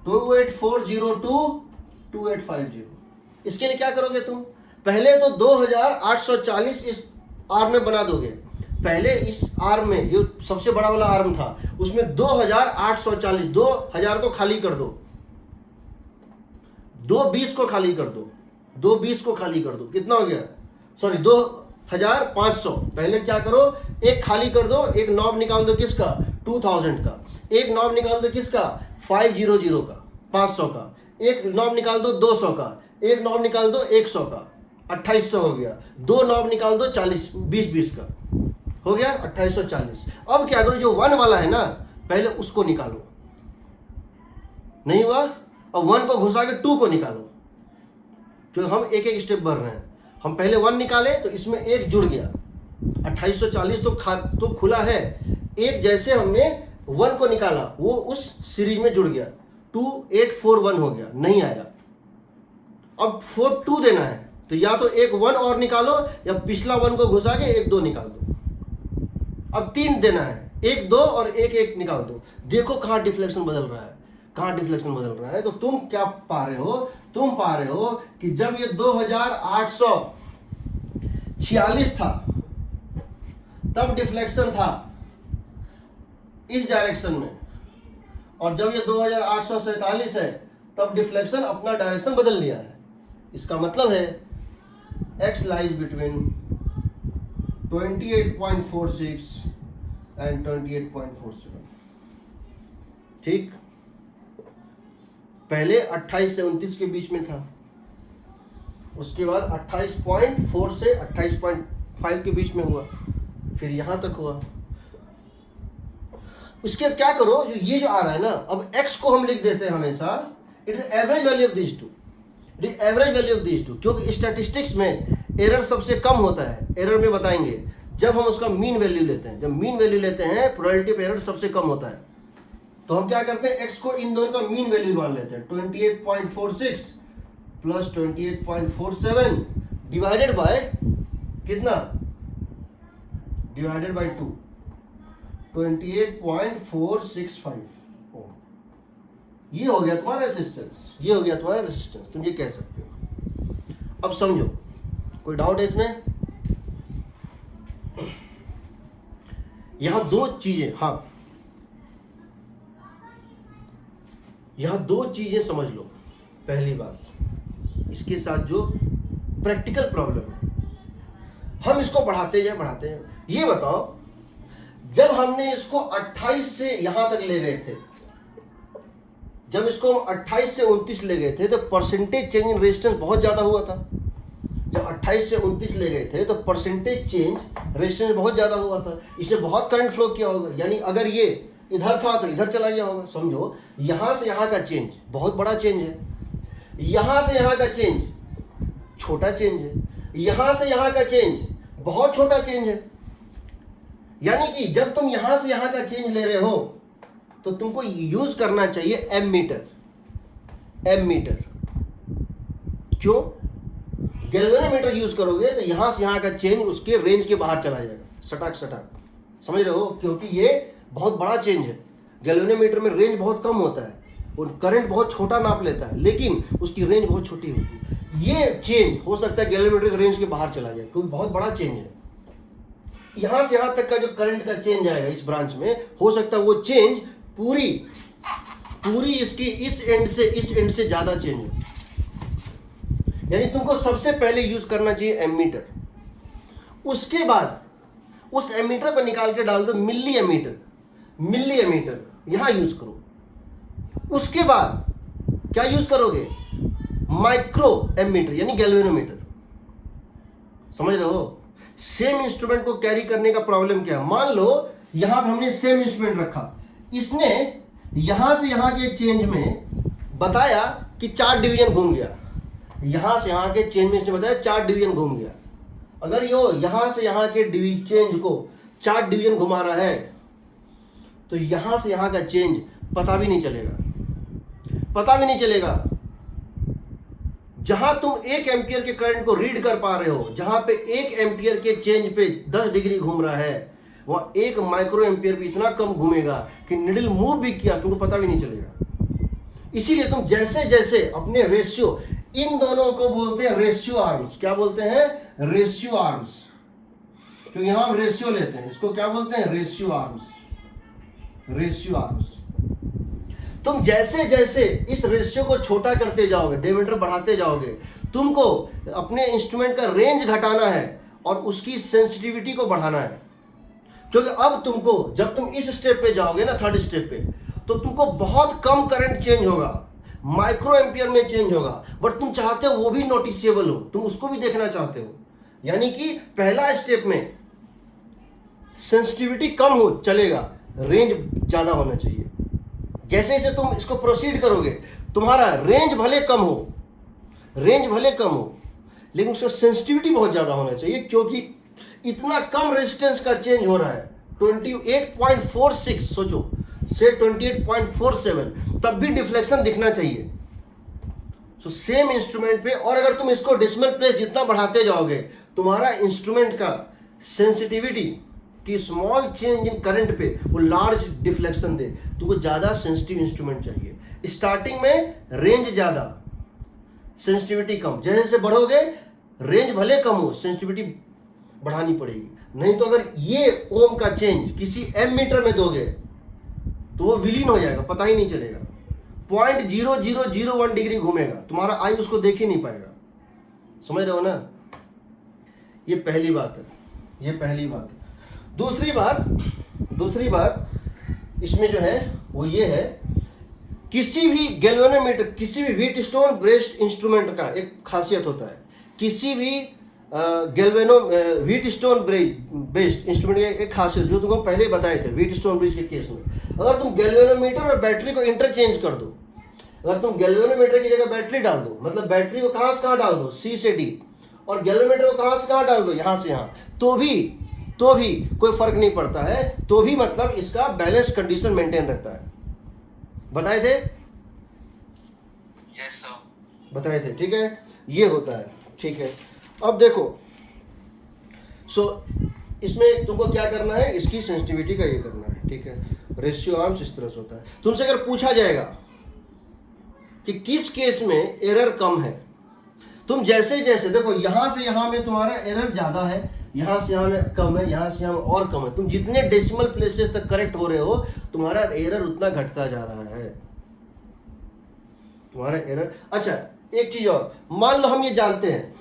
2840 to 2850। इसके लिए क्या करोगे तुम? पहले तो 2840 इस आर्म में बना दोगे। पहले इस आर्म में जो सबसे बड़ा वाला आर्म था उसमें 2840, 2000 को खाली कर दो, 220 को खाली कर दो, 220 को खाली कर दो, कितना हो गया? सॉरी 2500। पहले क्या करो, एक खाली कर दो, एक नॉब निकाल दो किसका 2000 का, एक नॉब निकाल दो किसका 500 का 500 का, एक नॉब निकाल दो 200 का, एक नॉब निकाल दो 100 का, 2800 हो गया। दो नॉब निकाल दो 20 का, हो गया 2840। अब क्या करो, जो 1 वाला है ना पहले उसको निकालो, नहीं हुआ? अब 1 को घुसा के 2 को निकालो, जो हम एक एक स्टेप बढ़ रहे हैं। हम पहले 1 निकाले तो इसमें एक जुड़ गया, 2840 तो खुला है, एक जैसे हमने 1 को निकाला वो उस सीरीज में जुड़ गया, 2841 हो गया, नहीं आया। अब 42 देना है तो या तो एक 1 और निकालो या पिछला 1 को घुसा के एक 2 निकाल दो। अब 3 देना है, एक 2 और एक 1 निकाल दो। देखो कहाँ डिफ्लेक्शन बदल रहा है, कहाँ डिफ्लेक्शन बदल रहा है। तो तुम क्या पा रहे हो, तुम पा रहे हो कि जब ये 2846 था तब डिफ्लेक्शन था इस डायरेक्शन में, और जब ये 2847 है तब डिफ्लेक्शन अपना डायरेक्शन बदल लिया है। इसका मतलब है x लाइज बिटवीन 28.46 एंड 28.47। ठीक, पहले 28 से 29 के बीच में था, उसके बाद 28.4 से 28.5 के बीच में हुआ, फिर यहां तक हुआ। उसके बाद क्या करो, जो ये जो आ रहा है ना, अब x को हम लिख देते हैं हमेशा, it is average value of this two, it is average value of this two, क्योंकि स्टैटिस्टिक्स में एरर सबसे कम होता है। एरर में बताएंगे जब हम उसका मीन वैल्यू लेते हैं, जब मीन वैल्यू लेते हैं प्रोबेबिलिटी ऑफ एरर सबसे कम होता है। तो हम क्या करते हैं, x को इन दोनों का मीन वैल्यू मान लेते हैं, 28.46 प्लस 28.47 डिवाइडेड बाय कितना, डिवाइडेड बाय 2, 28.465। ये हो गया तुम्हारा रेसिस्टेंस, ये हो गया तुम्हारा रेसिस्टेंस, तुम ये कह सकते हो। अब समझो, कोई डाउट है इसमें? यहां दो चीजें, हाँ यहां दो चीजें समझ लो। पहली बात, इसके साथ जो प्रैक्टिकल प्रॉब्लम है, हम इसको बढ़ाते हैं। ये बताओ, जब हमने इसको 28 से यहां तक ले गए थे, जब इसको हम 28 से 29 ले गए थे तो परसेंटेज चेंज इन रेजिस्टेंस बहुत ज्यादा हुआ था। जब 28 से 29 ले गए थे तो परसेंटेज चेंज रेजिस्टेंस बहुत ज्यादा हुआ था, इसने बहुत करंट फ्लो किया होगा। यानी अगर ये इधर था तो इधर चला गया होगा। समझो यहां से यहां का चेंज बहुत बड़ा चेंज है, यहां से यहां का चेंज छोटा चेंज है, यहां से यहां का चेंज बहुत छोटा चेंज है। यानी कि जब तुम यहां से यहां का चेंज ले रहे हो तो तुमको यूज करना चाहिए एमीटर। एमीटर क्यों? गैल्वेनोमीटर यूज करोगे तो यहां से यहां का चेंज उसके रेंज के बाहर चला जाएगा, सटाक सटाक। समझ रहे हो? क्योंकि ये बहुत बड़ा चेंज है। गैल्वेनोमीटर में रेंज बहुत कम होता है और करंट बहुत छोटा नाप लेता है, लेकिन उसकी रेंज बहुत छोटी होती है। ये चेंज हो सकता है गैल्वेनोमीटर के रेंज के बाहर चला जाए क्योंकि बहुत बड़ा चेंज है। यहां से यहां तक का जो करंट का चेंज आएगा इस ब्रांच में, हो सकता है वो चेंज पूरी इसकी इस एंड से ज्यादा चेंज हो। यानी तुमको सबसे पहले यूज करना चाहिए एमीटर। उसके बाद उस एमीटर को निकाल के डाल दो मिली एमीटर। मिली एमीटर यहां यूज करो। उसके बाद क्या यूज करोगे? माइक्रो एमीटर यानी गैल्वेनोमीटर। समझ रहे हो? सेम इंस्ट्रूमेंट को कैरी करने का प्रॉब्लम क्या है? मान लो यहां पे हमने सेम इंस्ट्रूमेंट रखा, इसने यहां से यहां के चेंज में बताया कि 4 डिवीजन घूम गया। यहां से यहां के चेंज में इसने बताया 4 डिवीजन घूम गया। अगर यो यहां से यहां के चेंज को 4 डिवीजन घुमा रहा है तो यहां से यहां का चेंज पता भी नहीं चलेगा। जहां तुम 1 एम्पियर के करंट को रीड कर पा रहे हो, जहां पे 1 एम्पियर के चेंज पे 10 डिग्री घूम रहा है, वह 1 माइक्रो एम्पियर भी इतना कम घूमेगा कि निडल मूव भी किया तुमको पता भी नहीं चलेगा। इसीलिए तुम जैसे जैसे अपने रेशियो, इन दोनों को बोलते हैं रेशियो आर्म्स। क्या बोलते हैं? Ratio arms. क्योंकि यहां हम रेशियो लेते हैं, इसको क्या बोलते हैं? Ratio arms. Ratio arms. तुम जैसे जैसे इस रेशियो को छोटा करते जाओगे, डायमीटर बढ़ाते जाओगे, तुमको अपने इंस्ट्रूमेंट का रेंज घटाना है और उसकी सेंसिटिविटी को बढ़ाना है। क्योंकि अब तुमको जब तुम इस स्टेप पे जाओगे ना, 3rd स्टेप पे, तो तुमको बहुत कम करंट चेंज होगा, माइक्रो एम्पियर में चेंज होगा, बट तुम चाहते हो वो भी नोटिसेबल हो, तुम उसको भी देखना चाहते हो। यानी कि पहला स्टेप में सेंसिटिविटी कम हो चलेगा, रेंज ज्यादा होना चाहिए। जैसे जैसे तुम इसको प्रोसीड करोगे, तुम्हारा रेंज भले कम हो, लेकिन उसका सेंसिटिविटी बहुत ज्यादा होना चाहिए, क्योंकि इतना कम रेजिस्टेंस का चेंज हो रहा है। 28.46 सोचो से 28.47, तब भी डिफ्लेक्शन दिखना चाहिए। सो सेम इंस्ट्रूमेंट पे, और अगर तुम इसको डेसिमल प्लेस जितना बढ़ाते जाओगे, तुम्हारा इंस्ट्रूमेंट का सेंसिटिविटी कि स्मॉल चेंज इन करंट पे वो लार्ज डिफ्लेक्शन दे। तुमको ज़्यादा सेंसिटिव इंस्ट्रूमेंट चाहिए। स्टार्टिंग में रेंज ज़्यादा, सेंसिटिविटी कम। जैसे जैसे बढ़ोगे, रेंज भले कम हो, सेंसिटिविटी बढ़ानी पड़ेगी। नहीं तो अगर ये ओम का चेंज किसी एमीटर में दोगे तो वो विलीन हो जाएगा, पता ही नहीं चलेगा। 0.0001 डिग्री घूमेगा, तुम्हारा आई उसको देख ही नहीं पाएगा। समझ रहे हो ना? ये पहली बात है। दूसरी बात इसमें जो है वो ये है, किसी भी गैल्वेनोमीटर, किसी भी व्हीटस्टोन बेस्ड इंस्ट्रूमेंट का एक खासियत होता है। किसी भी व्हीटस्टोन बेस्ड इंस्ट्रूमेंट की एक खासियत जो तुमको पहले बताए थे व्हीटस्टोन ब्रिज के केस में, अगर तुम गैल्वेनोमीटर और बैटरी को इंटरचेंज कर दो, अगर तुम गैल्वेनोमीटर की जगह बैटरी डाल दो, मतलब बैटरी को कहाँ से कहाँ डाल दो, C से D, और गैल्वेनोमीटर को कहाँ से कहाँ डाल दो, यहाँ से यहाँ, तो भी कोई फर्क नहीं पड़ता है। तो भी मतलब इसका बैलेंस कंडीशन मेंटेन रहता है। बताए थे? Yes sir. बताए थे, ठीक है। ये होता है, ठीक है। अब देखो, इसमें तुमको क्या करना है, इसकी सेंसिटिविटी का ये करना है, ठीक है। रेशियो आर्म्स इस तरह से होता है। तुमसे अगर पूछा जाएगा कि किस केस में एरर कम है, तुम जैसे जैसे देखो, यहां से यहां में तुम्हारा एरर ज्यादा है, यहां से यहां में कम है, यहां से यहां में और कम है। तुम जितने डेसिमल प्लेसेस तक करेक्ट हो रहे हो, तुम्हारा एरर उतना घटता जा रहा है, तुम्हारा एरर। अच्छा, एक चीज और, मान लो हम ये जानते हैं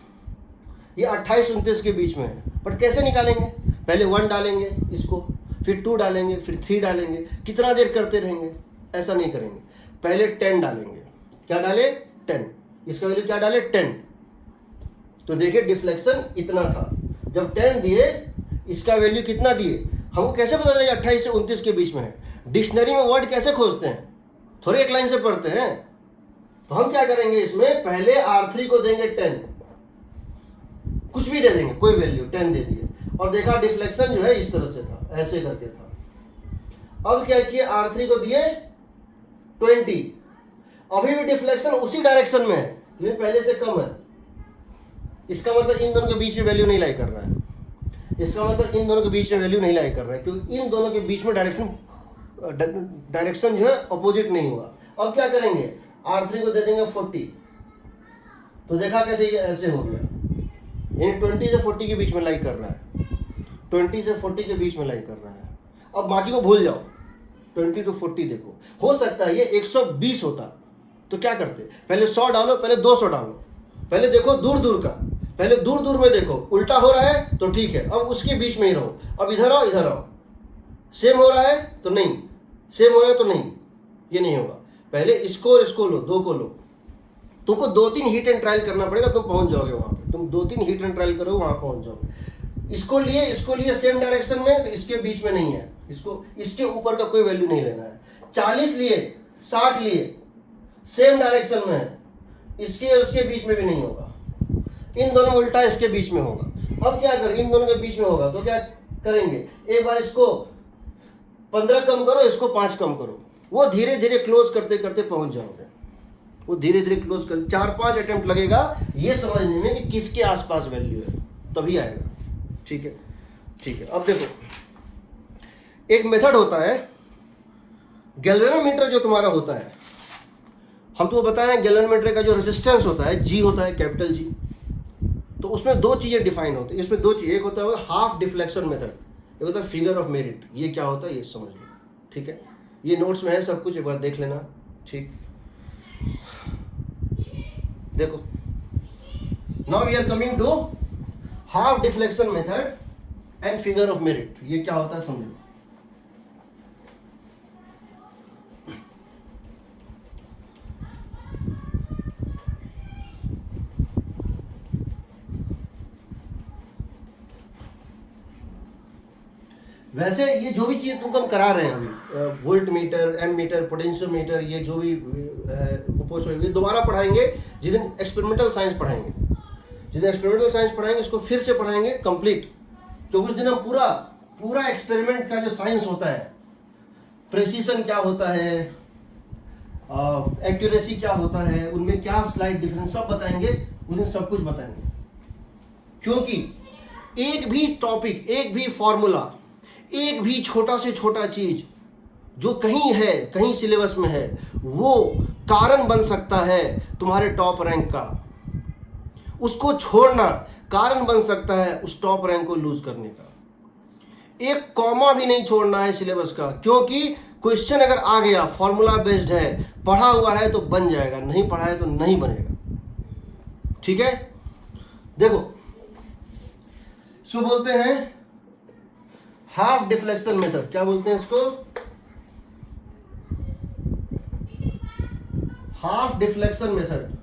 ये 28-29 के बीच में है, बट कैसे निकालेंगे? पहले 1 डालेंगे इसको, फिर 2 डालेंगे, फिर 3 डालेंगे। कितना देर करते रहेंगे? ऐसा नहीं करेंगे। पहले 10 डालेंगे। क्या डाले? 10। इसका वैल्यू क्या डाले? 10। तो देखिए डिफ्लेक्शन इतना था। जब 10 दिए, इसका वैल्यू कितना दिए? हमको कैसे पता चलेगा 28 से 29 के बीच में है? डिक्शनरी में वर्ड कैसे खोजते हैं? थोड़ी एक लाइन से पढ़ते हैं। तो हम क्या करेंगे, इसमें पहले R3 को देंगे 10, कुछ भी दे देंगे, कोई वैल्यू 10 दे दिए, और देखा डिफ्लेक्शन जो है इस तरह से था, ऐसे करके था। अब क्या किए, R3 को दिए 20, अभी भी डिफ्लेक्शन उसी डायरेक्शन में है, लेकिन पहले से कम है। इसका मतलब इन दोनों के बीच में वैल्यू नहीं लाई कर रहा है, इसका मतलब इन दोनों के बीच में वैल्यू नहीं लाई कर रहा है, क्योंकि इन दोनों के बीच में डायरेक्शन जो है अपोजिट नहीं हुआ। अब क्या करेंगे, R3 को दे देंगे 40, तो देखा कैसे ये ऐसे हो गया, यानी 20 से 40 के बीच में लाई कर रहा है, 20 से 40 के बीच में लाई कर रहा है। अब बाकी को भूल जाओ, 20 to 40 देखो। हो सकता है ये 120 होता, तो क्या करते, पहले 100 डालो, पहले 200 डालो, पहले देखो दूर दूर का, पहले दूर दूर में देखो, उल्टा हो रहा है तो ठीक है, अब उसके बीच में ही रहो। अब इधर आओ, इधर आओ, सेम हो रहा है तो नहीं, सेम हो रहा है तो नहीं, ये नहीं होगा। पहले इसको और इसको लो, दो को लो, तुमको 2-3 हिट एंड ट्रायल करना पड़ेगा, तुम पहुंच जाओगे वहां पे। तुम 2-3 हिट एंड ट्रायल करोगे, वहां पहुंच जाओगे। इसको लिए सेम डायरेक्शन में, तो इसके बीच में नहीं है, इसको इसके ऊपर का कोई वैल्यू नहीं लेना है। 40 लिए, 60 लिए, सेम डायरेक्शन में है, इसके और उसके बीच में भी नहीं होगा, इन दोनों उल्टा इसके बीच में होगा। अब क्या कर, इन दोनों के बीच में होगा तो क्या करेंगे, एक बार इसको 15 कम करो, इसको 5 कम करो, वो धीरे धीरे क्लोज करते करते पहुंच जाओगे। वो धीरे धीरे क्लोज कर, 4-5 अटेम्प्ट लगेगा ये समझने में कि किसके आसपास वैल्यू है, तभी आएगा। ठीक है, ठीक है। अब देखो, एक मेथड होता है गैल्वेनोमीटर, जो तुम्हारा होता है, हम तुमको बताएं गैल्वेनोमीटर का जो रेजिस्टेंस होता है G होता है, कैपिटल G। तो उसमें 2 चीज़ें डिफाइन होती है, इसमें 2 चीज़ें, एक होता है हाफ डिफ्लेक्शन मेथड, एक होता है फिगर ऑफ मेरिट। ये क्या होता है ये समझ लो, ठीक है, ये नोट्स में है सब कुछ, एक बार देख लेना। ठीक, देखो, now we are coming to half deflection method and figure of merit. ये क्या होता है समझो। वैसे ये जो भी चीज़ तुमको हम करा रहे हैं अभी, voltmeter, ammeter, potentiometer, ये जो भी ये दोबारा पढ़ाएंगे जिस दिन एक्सपेरिमेंटल साइंस पढ़ाएंगे। जिस दिन एक्सपेरिमेंटल साइंस पढ़ाएंगे इसको फिर से पढ़ाएंगे कंप्लीट, तो उस दिन हम पूरा एक्सपेरिमेंट का जो साइंस होता है, प्रेसिशन क्या होता है, एक्यूरेसी क्या होता है, उनमें क्या स्लाइड डिफरेंस, सब बताएंगे उस दिन, सब कुछ बताएंगे। क्योंकि एक भी टॉपिक, एक भी फॉर्मूला, एक भी छोटा से छोटा चीज जो कहीं है, कहीं सिलेबस में है, वो कारण बन सकता है तुम्हारे टॉप रैंक का। उसको छोड़ना कारण बन सकता है उस टॉप रैंक को लूज करने का। एक कॉमा भी नहीं छोड़ना है सिलेबस का, क्योंकि क्वेश्चन अगर आ गया, फॉर्मूला बेस्ड है, पढ़ा हुआ है तो बन जाएगा, नहीं पढ़ा है तो नहीं बनेगा। ठीक है, देखो, इसको बोलते हैं हाफ डिफ्लेक्शन मेथड। क्या बोलते हैं इसको, half deflection method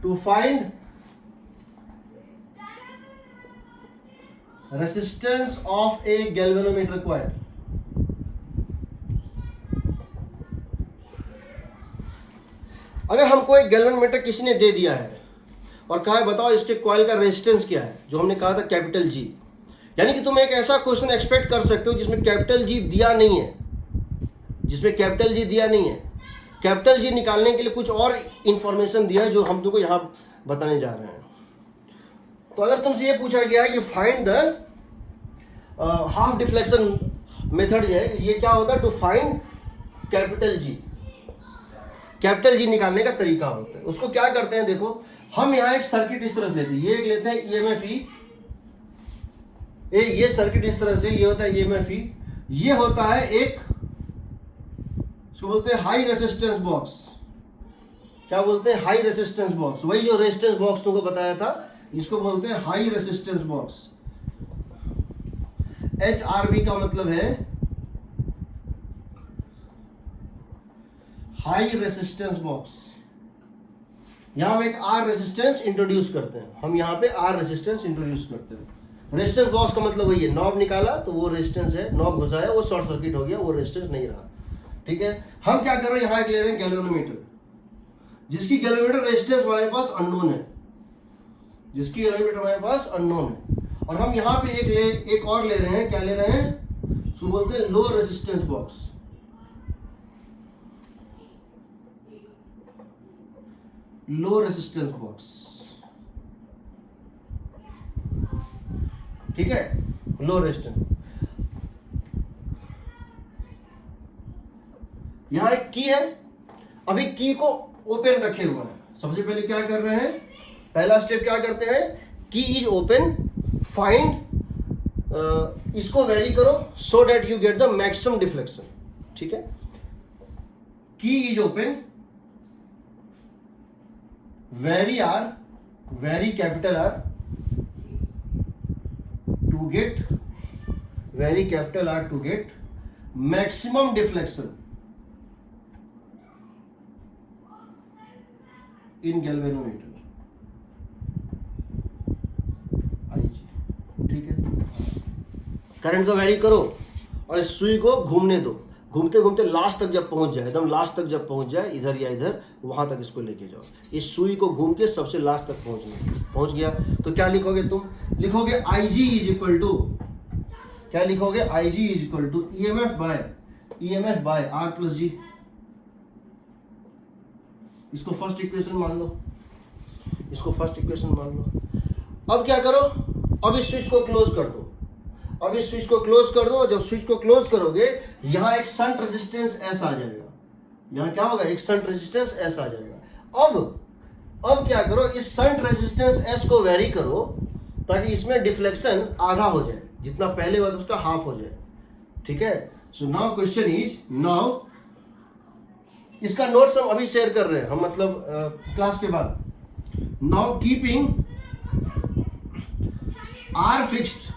to find resistance of a galvanometer coil. अगर हमको एक गैल्वेनोमीटर किसी ने दे दिया है और कहा है बताओ इसके कॉइल का रेजिस्टेंस क्या है, जो हमने कहा था कैपिटल G, यानी कि तुम एक ऐसा क्वेश्चन एक्सपेक्ट कर सकते हो जिसमें कैपिटल G दिया नहीं है, जिसमें कैपिटल G दिया नहीं है। कैपिटल G निकालने के लिए कुछ और इंफॉर्मेशन दिया है जो हम तुमको यहाँ बताने जा रहे हैं। तो अगर तुमसे ये पूछा गया है कि find the half deflection method, जो है ये क्या होता है, to find capital G, capital G निकालने का तरीका होता है। उसको क्या करते हैं, देखो, हम यहाँ एक सर्किट इस तरह से लेते हैं, ये एक लेते हैं EMF E, ये सर्किट इस तरह से, ये होता है EMF E, ये होता है एक, इसको बोलते हैं हाई रेसिस्टेंस बॉक्स। क्या बोलते हैं, हाई रेसिस्टेंस बॉक्स, वही जो रेसिस्टेंस बॉक्स तुमको बताया था, इसको बोलते हैं हाई रेसिस्टेंस बॉक्स। HRB का मतलब है हाई रेसिस्टेंस बॉक्स। यहां हम एक R रेसिस्टेंस इंट्रोड्यूस करते हैं, हम यहां पे R रेसिस्टेंस इंट्रोड्यूस करते हैं। रेजिस्टेंस बॉक्स का मतलब वही है, नॉब निकाला तो वो रेजिस्टेंस है, नॉब घुसाया वो शॉर्ट सर्किट हो गया, वो रेजिस्टेंस नहीं रहा। ठीक है, हम क्या कर रहे हैं, यहाँ एक ले रहे हैं गैल्वेनोमीटर, जिसकी गैल्वेनोमीटर रेजिस्टेंस हमारे पास अननोन है, जिसकी गैल्वेनोमीटर हमारे पास अननोन है। और हम यहाँ पे एक और ले रहे हैं, क्या ले रहे हैं, उसको बोलते हैं low resistance box. Low resistance box, ठीक है, लो रेजिस्टेंस। यहां एक की है, अभी की को ओपन रखे हुए हैं। सबसे पहले क्या कर रहे हैं, पहला स्टेप क्या करते हैं, की इज ओपन, फाइंड, इसको वेरी करो so that you get the maximum deflection. ठीक है, key is open, vary R, vary capital R to get, very capital R to get maximum deflection in galvanometer IG। ठीक है, current को very करो और इस सुई को घूमने दो, घूमते घूमते लास्ट तक जब पहुंच जाए, एकदम लास्ट तक जब पहुंच जाए, इधर या इधर, वहां तक इसको लेके जाओ। इस सुई को घूम के सबसे लास्ट तक पहुंच गया तो क्या लिखोगे तुम, लिखोगे IG इज इक्वल टू, क्या लिखोगे, IG is equal to EMF by R plus G. इसको फर्स्ट इक्वेशन मान लो, इसको फर्स्ट इक्वेशन मान लो। अब क्या करो, अब इस स्विच को क्लोज कर दो, अब इस स्विच को क्लोज कर दो। जब स्विच को क्लोज करोगे यहां एक शंट रेजिस्टेंस S आ जाएगा, यहां क्या होगा, एक शंट रेजिस्टेंस S आ जाएगा। अब क्या करो, इस शंट रेजिस्टेंस S को वेरी करो ताकि इसमें डिफ्लेक्शन आधा हो जाए, जितना पहले हुआ था उसका हाफ हो जाए। ठीक है, so now question is, now इसका नोट्स हम अभी शेयर कर रहे हैं, हम मतलब क्लास के बाद। Now keeping R fixed,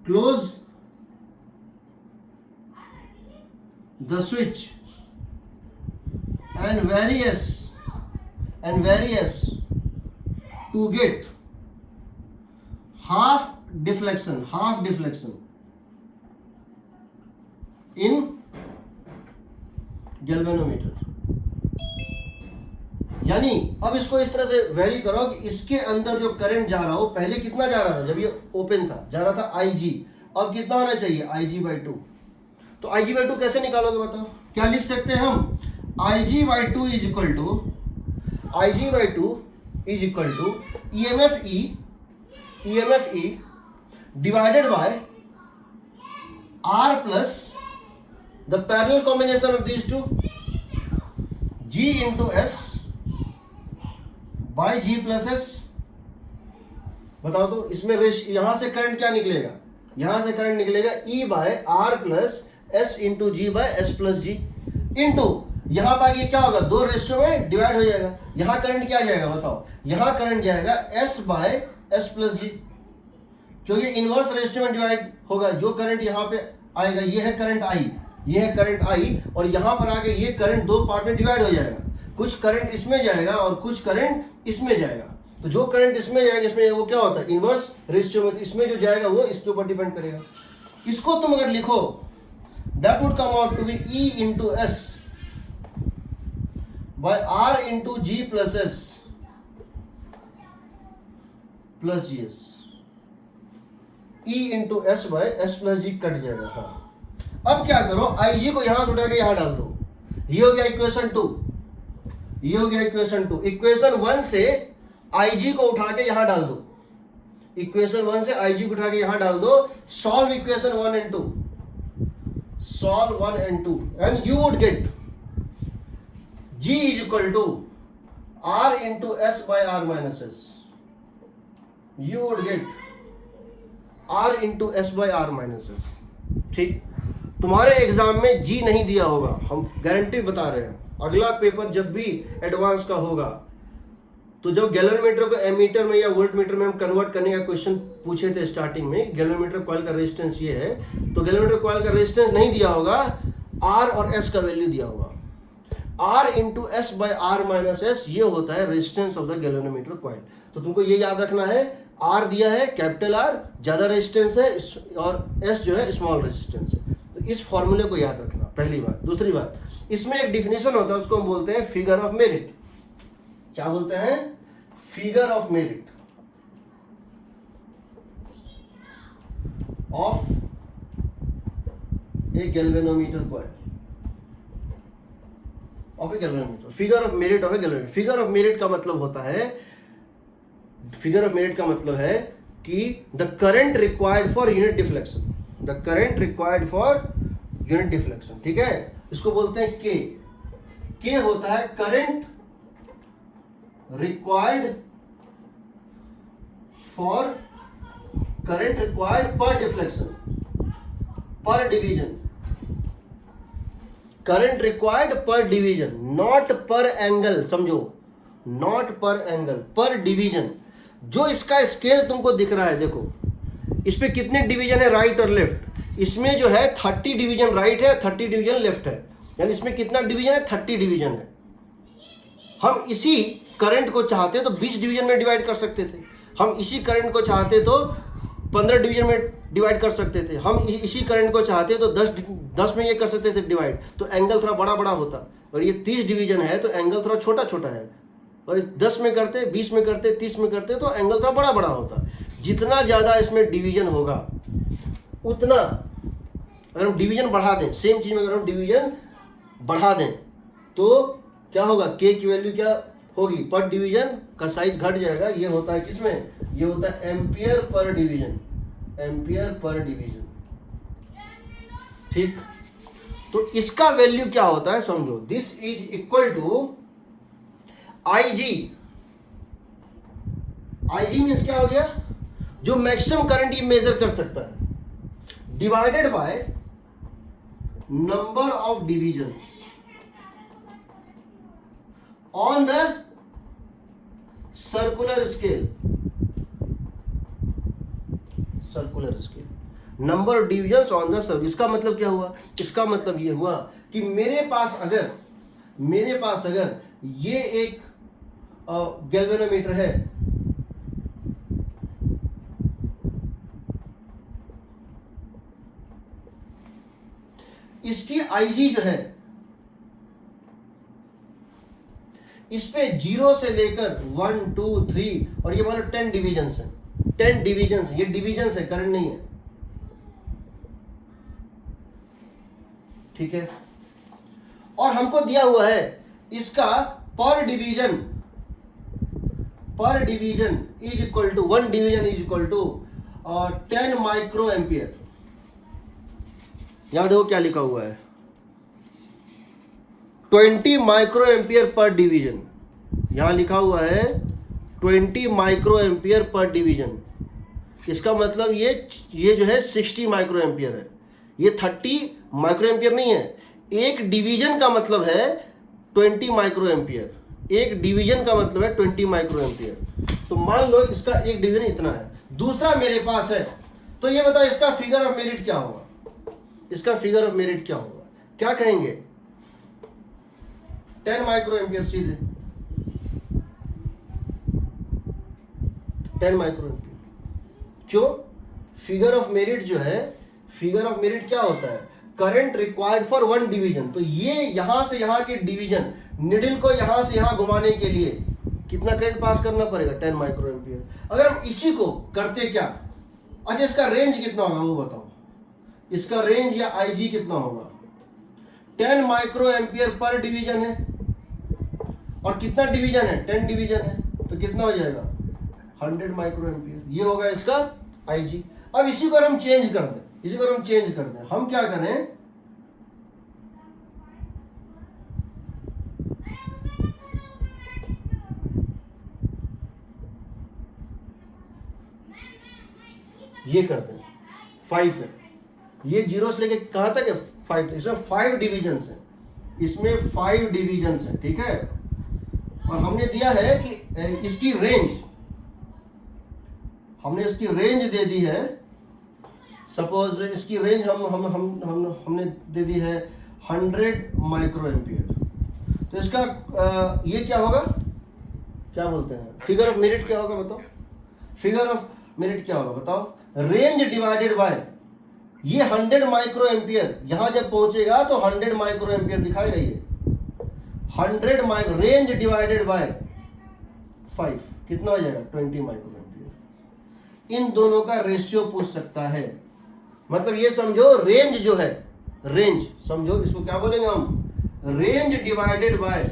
close the switch and various to get half deflection in galvanometer। यानी अब इसको इस तरह से वेरी करो कि इसके अंदर जो करंट जा रहा हो, पहले कितना जा रहा था जब ये ओपन था, जा रहा था IG, अब कितना होना चाहिए, IG/2। तो IG/2 कैसे निकालोगे बताओ, क्या लिख सकते हैं हम, IG/2 is equal to EMF E divided by R plus the parallel combination of these two, G into S by G plus S। बताओ तो इसमें यहां से करंट क्या निकलेगा, यहां से करंट निकलेगा E by R plus S into G by S plus G into, यहां पर ये क्या होगा, दो रेशियो में डिवाइड हो जाएगा। यहां करंट क्या जाएगा बताओ, यहां करंट जाएगा S by S plus G, क्योंकि इनवर्स रेशियो में डिवाइड होगा। जो करंट यहां पे आएगा, ये है करंट I, ये है करंट I, और यहां पर आके ये करंट दो पार्ट में डिवाइड हो जाएगा, कुछ करंट इसमें जाएगा और कुछ करंट इसमें जाएगा। तो जो करंट इसमें जाएगा, इसमें वो क्या होता है, इनवर्स रेशियो में, इसमें जो जाएगा वो इसके ऊपर डिपेंड करेगा। इसको तुम अगर लिखो, that would come out to be E into S by R into G plus S plus GS। E into S by S plus G cut जाएगा। हाँ, अब क्या करो, IG को यहां से उठा के यहां डाल दो, ये हो गया इक्वेशन 2, ये हो गया इक्वेशन 2। इक्वेशन 1 से IG को उठा के यहां डाल दो, इक्वेशन 1 से IG को उठा के यहां डाल दो, solve equation 1 and 2, solve 1 and 2 and you would get G is equal to R into S by R minus S। You would get R into S by R minus S। ठीक, तुम्हारे exam में G नहीं दिया होगा, हम guarantee बता रहे हैं। अगला पेपर जब भी एडवांस का होगा, तो जब गैल्वेनोमीटर को एमीटर में या वोल्ट मीटर में हम कन्वर्ट करने का क्वेश्चन पूछे थे स्टार्टिंग में, गैल्वेनोमीटर कॉइल का रेजिस्टेंस ये है, तो गैल्वेनोमीटर कॉइल का रेजिस्टेंस नहीं दिया होगा, R और S का वैल्यू दिया होगा। R into S by R minus S, ये होता है resistance of the galvanometer coil. तो तुमको ये याद रखना है, R दिया है कैपिटल R ज्यादा रेजिस्टेंस है और S जो है स्मॉल रेजिस्टेंस है। तो इस फॉर्मूले को याद रखना, पहली बात। दूसरी बात, इसमें एक डिफिनेशन होता है, उसको हम बोलते हैं फिगर ऑफ मेरिट। क्या बोलते हैं? Figure of merit of a galvanometer coil, of a galvanometer, figure of merit of a galvanometer. Figure of merit का मतलब होता है, फिगर ऑफ मेरिट का मतलब है कि the current required for unit deflection, the current required for unit deflection, ठीक है। इसको बोलते हैं के। के होता है current required for, current required पर डिफ्लेक्शन, पर डिवीजन, करंट रिक्वायर्ड पर डिवीजन, नॉट पर एंगल, समझो, नॉट पर एंगल, पर डिवीजन। जो इसका स्केल तुमको दिख रहा है, देखो इस पे कितने डिवीजन है, राइट और लेफ्ट। इसमें जो है 30 डिवीजन राइट है, 30 डिवीजन लेफ्ट है, यानी इसमें कितना डिवीजन है, 30 डिवीजन है। हम इसी करंट को चाहते तो 20 डिवीजन में डिवाइड कर सकते थे, हम इसी करंट को चाहते तो 15 डिवीजन में डिवाइड कर सकते थे, हम इसी करंट को चाहते तो 10 में ये कर सकते थे डिवाइड, तो एंगल थोड़ा बड़ा बड़ा होता। और ये 30 डिवीजन है तो एंगल थोड़ा छोटा छोटा है, और 10 में करते, 20 में करते, 30 में करते तो एंगल थोड़ा बड़ा बड़ा होता। जितना ज़्यादा इसमें डिवीजन होगा उतना, अगर हम डिवीजन बढ़ा दें, सेम चीज़ में अगर हम डिवीजन बढ़ा दें तो क्या होगा, के की वैल्यू क्या होगी, पर डिवीजन का साइज घट जाएगा। ये होता है किसमें, ये होता है ampere per division, ampere per division, ठीक। तो इसका वैल्यू क्या होता है समझो, this is equal to IG। IG means क्या हो गया, जो मैक्सिमम करंट ये मेजर कर सकता है, divided by number of divisions on the circular scale, circular scale, number of divisions on the circular. इसका मतलब क्या हुआ, इसका मतलब ये हुआ कि मेरे पास अगर ये एक गैल्वेनोमीटर है, इसकी IG जो है, इस पे 0 से लेकर 1 2 3 और ये वाला 10 डिविजन्स है, 10 डिविजन्स, ये डिविजन्स है, करंट नहीं है, ठीक है। और हमको दिया हुआ है इसका पर division is equal to, 1 division is equal to 10 micro ampere. यहां देखो क्या लिखा हुआ है, 20 माइक्रो एम्पियर पर डिवीजन, यहां लिखा हुआ है 20 माइक्रो एम्पियर पर डिवीजन। इसका मतलब ये जो है 60 माइक्रो एम्पियर है, ये 30 माइक्रो एम्पियर नहीं है। एक डिवीजन का मतलब है 20 माइक्रो एम्पियर, एक डिवीजन का मतलब है 20 माइक्रो एम्पियर। तो मान लो इसका एक डिवीजन इतना है, दूसरा मेरे पास है, तो ये बताओ इसका फिगर ऑफ मेरिट क्या होगा, इसका फिगर ऑफ मेरिट क्या होगा, क्या कहेंगे, 10 माइक्रो एम्पियर, सीधे 10 माइक्रो एम्पियर। क्यों, फिगर ऑफ मेरिट जो है, फिगर ऑफ मेरिट क्या होता है, करंट रिक्वायर्ड फॉर 1 डिवीजन। तो ये यहां से यहां के डिवीजन, निडल को यहां से यहां घुमाने के लिए कितना करंट पास करना पड़ेगा, 10 माइक्रो एम्पियर। अगर हम इसी को करते क्या, अच्छा इसका रेंज कितना होगा वो बताओ, इसका रेंज या IG कितना होगा, 10 माइक्रो एम्पियर पर डिवीजन है, और कितना डिवीजन है, 10 डिवीजन है, तो कितना हो जाएगा 100 माइक्रो एम्पियर, ये होगा इसका IG। अब इसी को हम चेंज कर दें, इसी को हम चेंज कर दें, हम क्या करें, ये कर दें 5 है, ये 0 से लेके कहां तक है 5, इसमें 5 डिविजन्स है, इसमें 5 डिविजन्स है, ठीक है। और हमने दिया है कि इसकी रेंज, हमने इसकी रेंज दे दी है, सपोज इसकी रेंज हमने दे दी है 100 माइक्रो एम्पियर। तो इसका ये क्या होगा, क्या बोलते हैं, फिगर ऑफ मेरिट क्या होगा बताओ, फिगर ऑफ मेरिट क्या होगा बताओ, रेंज डिवाइडेड बाय, ये 100 माइक्रो एम्पियर, यहां जब पहुंचेगा तो 100 माइक्रो एम्पियर दिखाएगा ये, 100 माइक्रो, रेंज डिवाइडेड बाय 5 कितना हो जाएगा 20 माइक्रो एम्पियर। इन दोनों का रेशियो पूछ सकता है, मतलब ये समझो रेंज जो है, रेंज समझो इसको क्या बोलेंगे हम, range divided by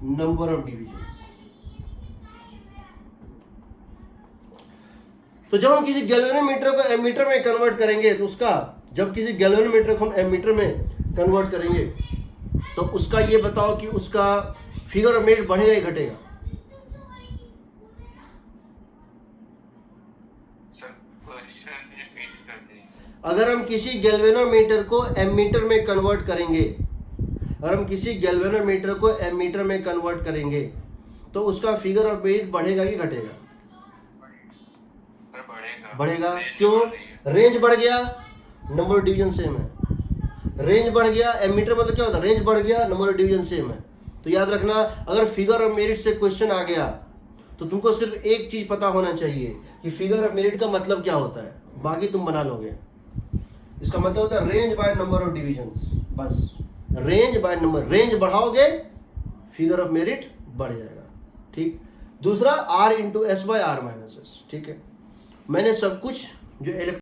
number of divisions. तो जब हम किसी गैल्वेनोमीटर को एमीटर में कन्वर्ट करेंगे तो उसका, जब किसी गैल्वेनोमीटर को हम एमीटर में कन्वर्ट करेंगे तो उसका ये बताओ कि उसका फिगर ऑफ मेरिट बढ़ेगा या घटेगा? अगर हम किसी गैल्वेनोमीटर को एमीटर में कन्वर्ट करेंगे, अगर हम किसी गैल्वेनोमीटर को एमीटर में कन्वर्ट करेंगे तो उसका फिगर ऑफ मेरिट बढ़ेगा कि घटेगा? बढ़ेगा। क्यों? रेंज बढ़ गया, नंबर ऑफ डिवीजन सेम है। रेंज बढ़ गया, एमीटर मतलब क्या होता है, रेंज बढ़ गया, नंबर ऑफ डिवीजन सेम है। तो याद रखना, अगर फिगर ऑफ मेरिट से क्वेश्चन आ गया तो तुमको सिर्फ एक चीज पता होना चाहिए कि फिगर ऑफ मेरिट का मतलब क्या होता है, बाकी तुम बना लोगे। इसका मतलब होता है range by number of divisions, बस रेंज बाय नंबर, रेंज बढ़ाओगे फिगर ऑफ मेरिट बढ़ जाएगा। ठीक। दूसरा R × S/R - S, ठीक है। मैंने सब कुछ जो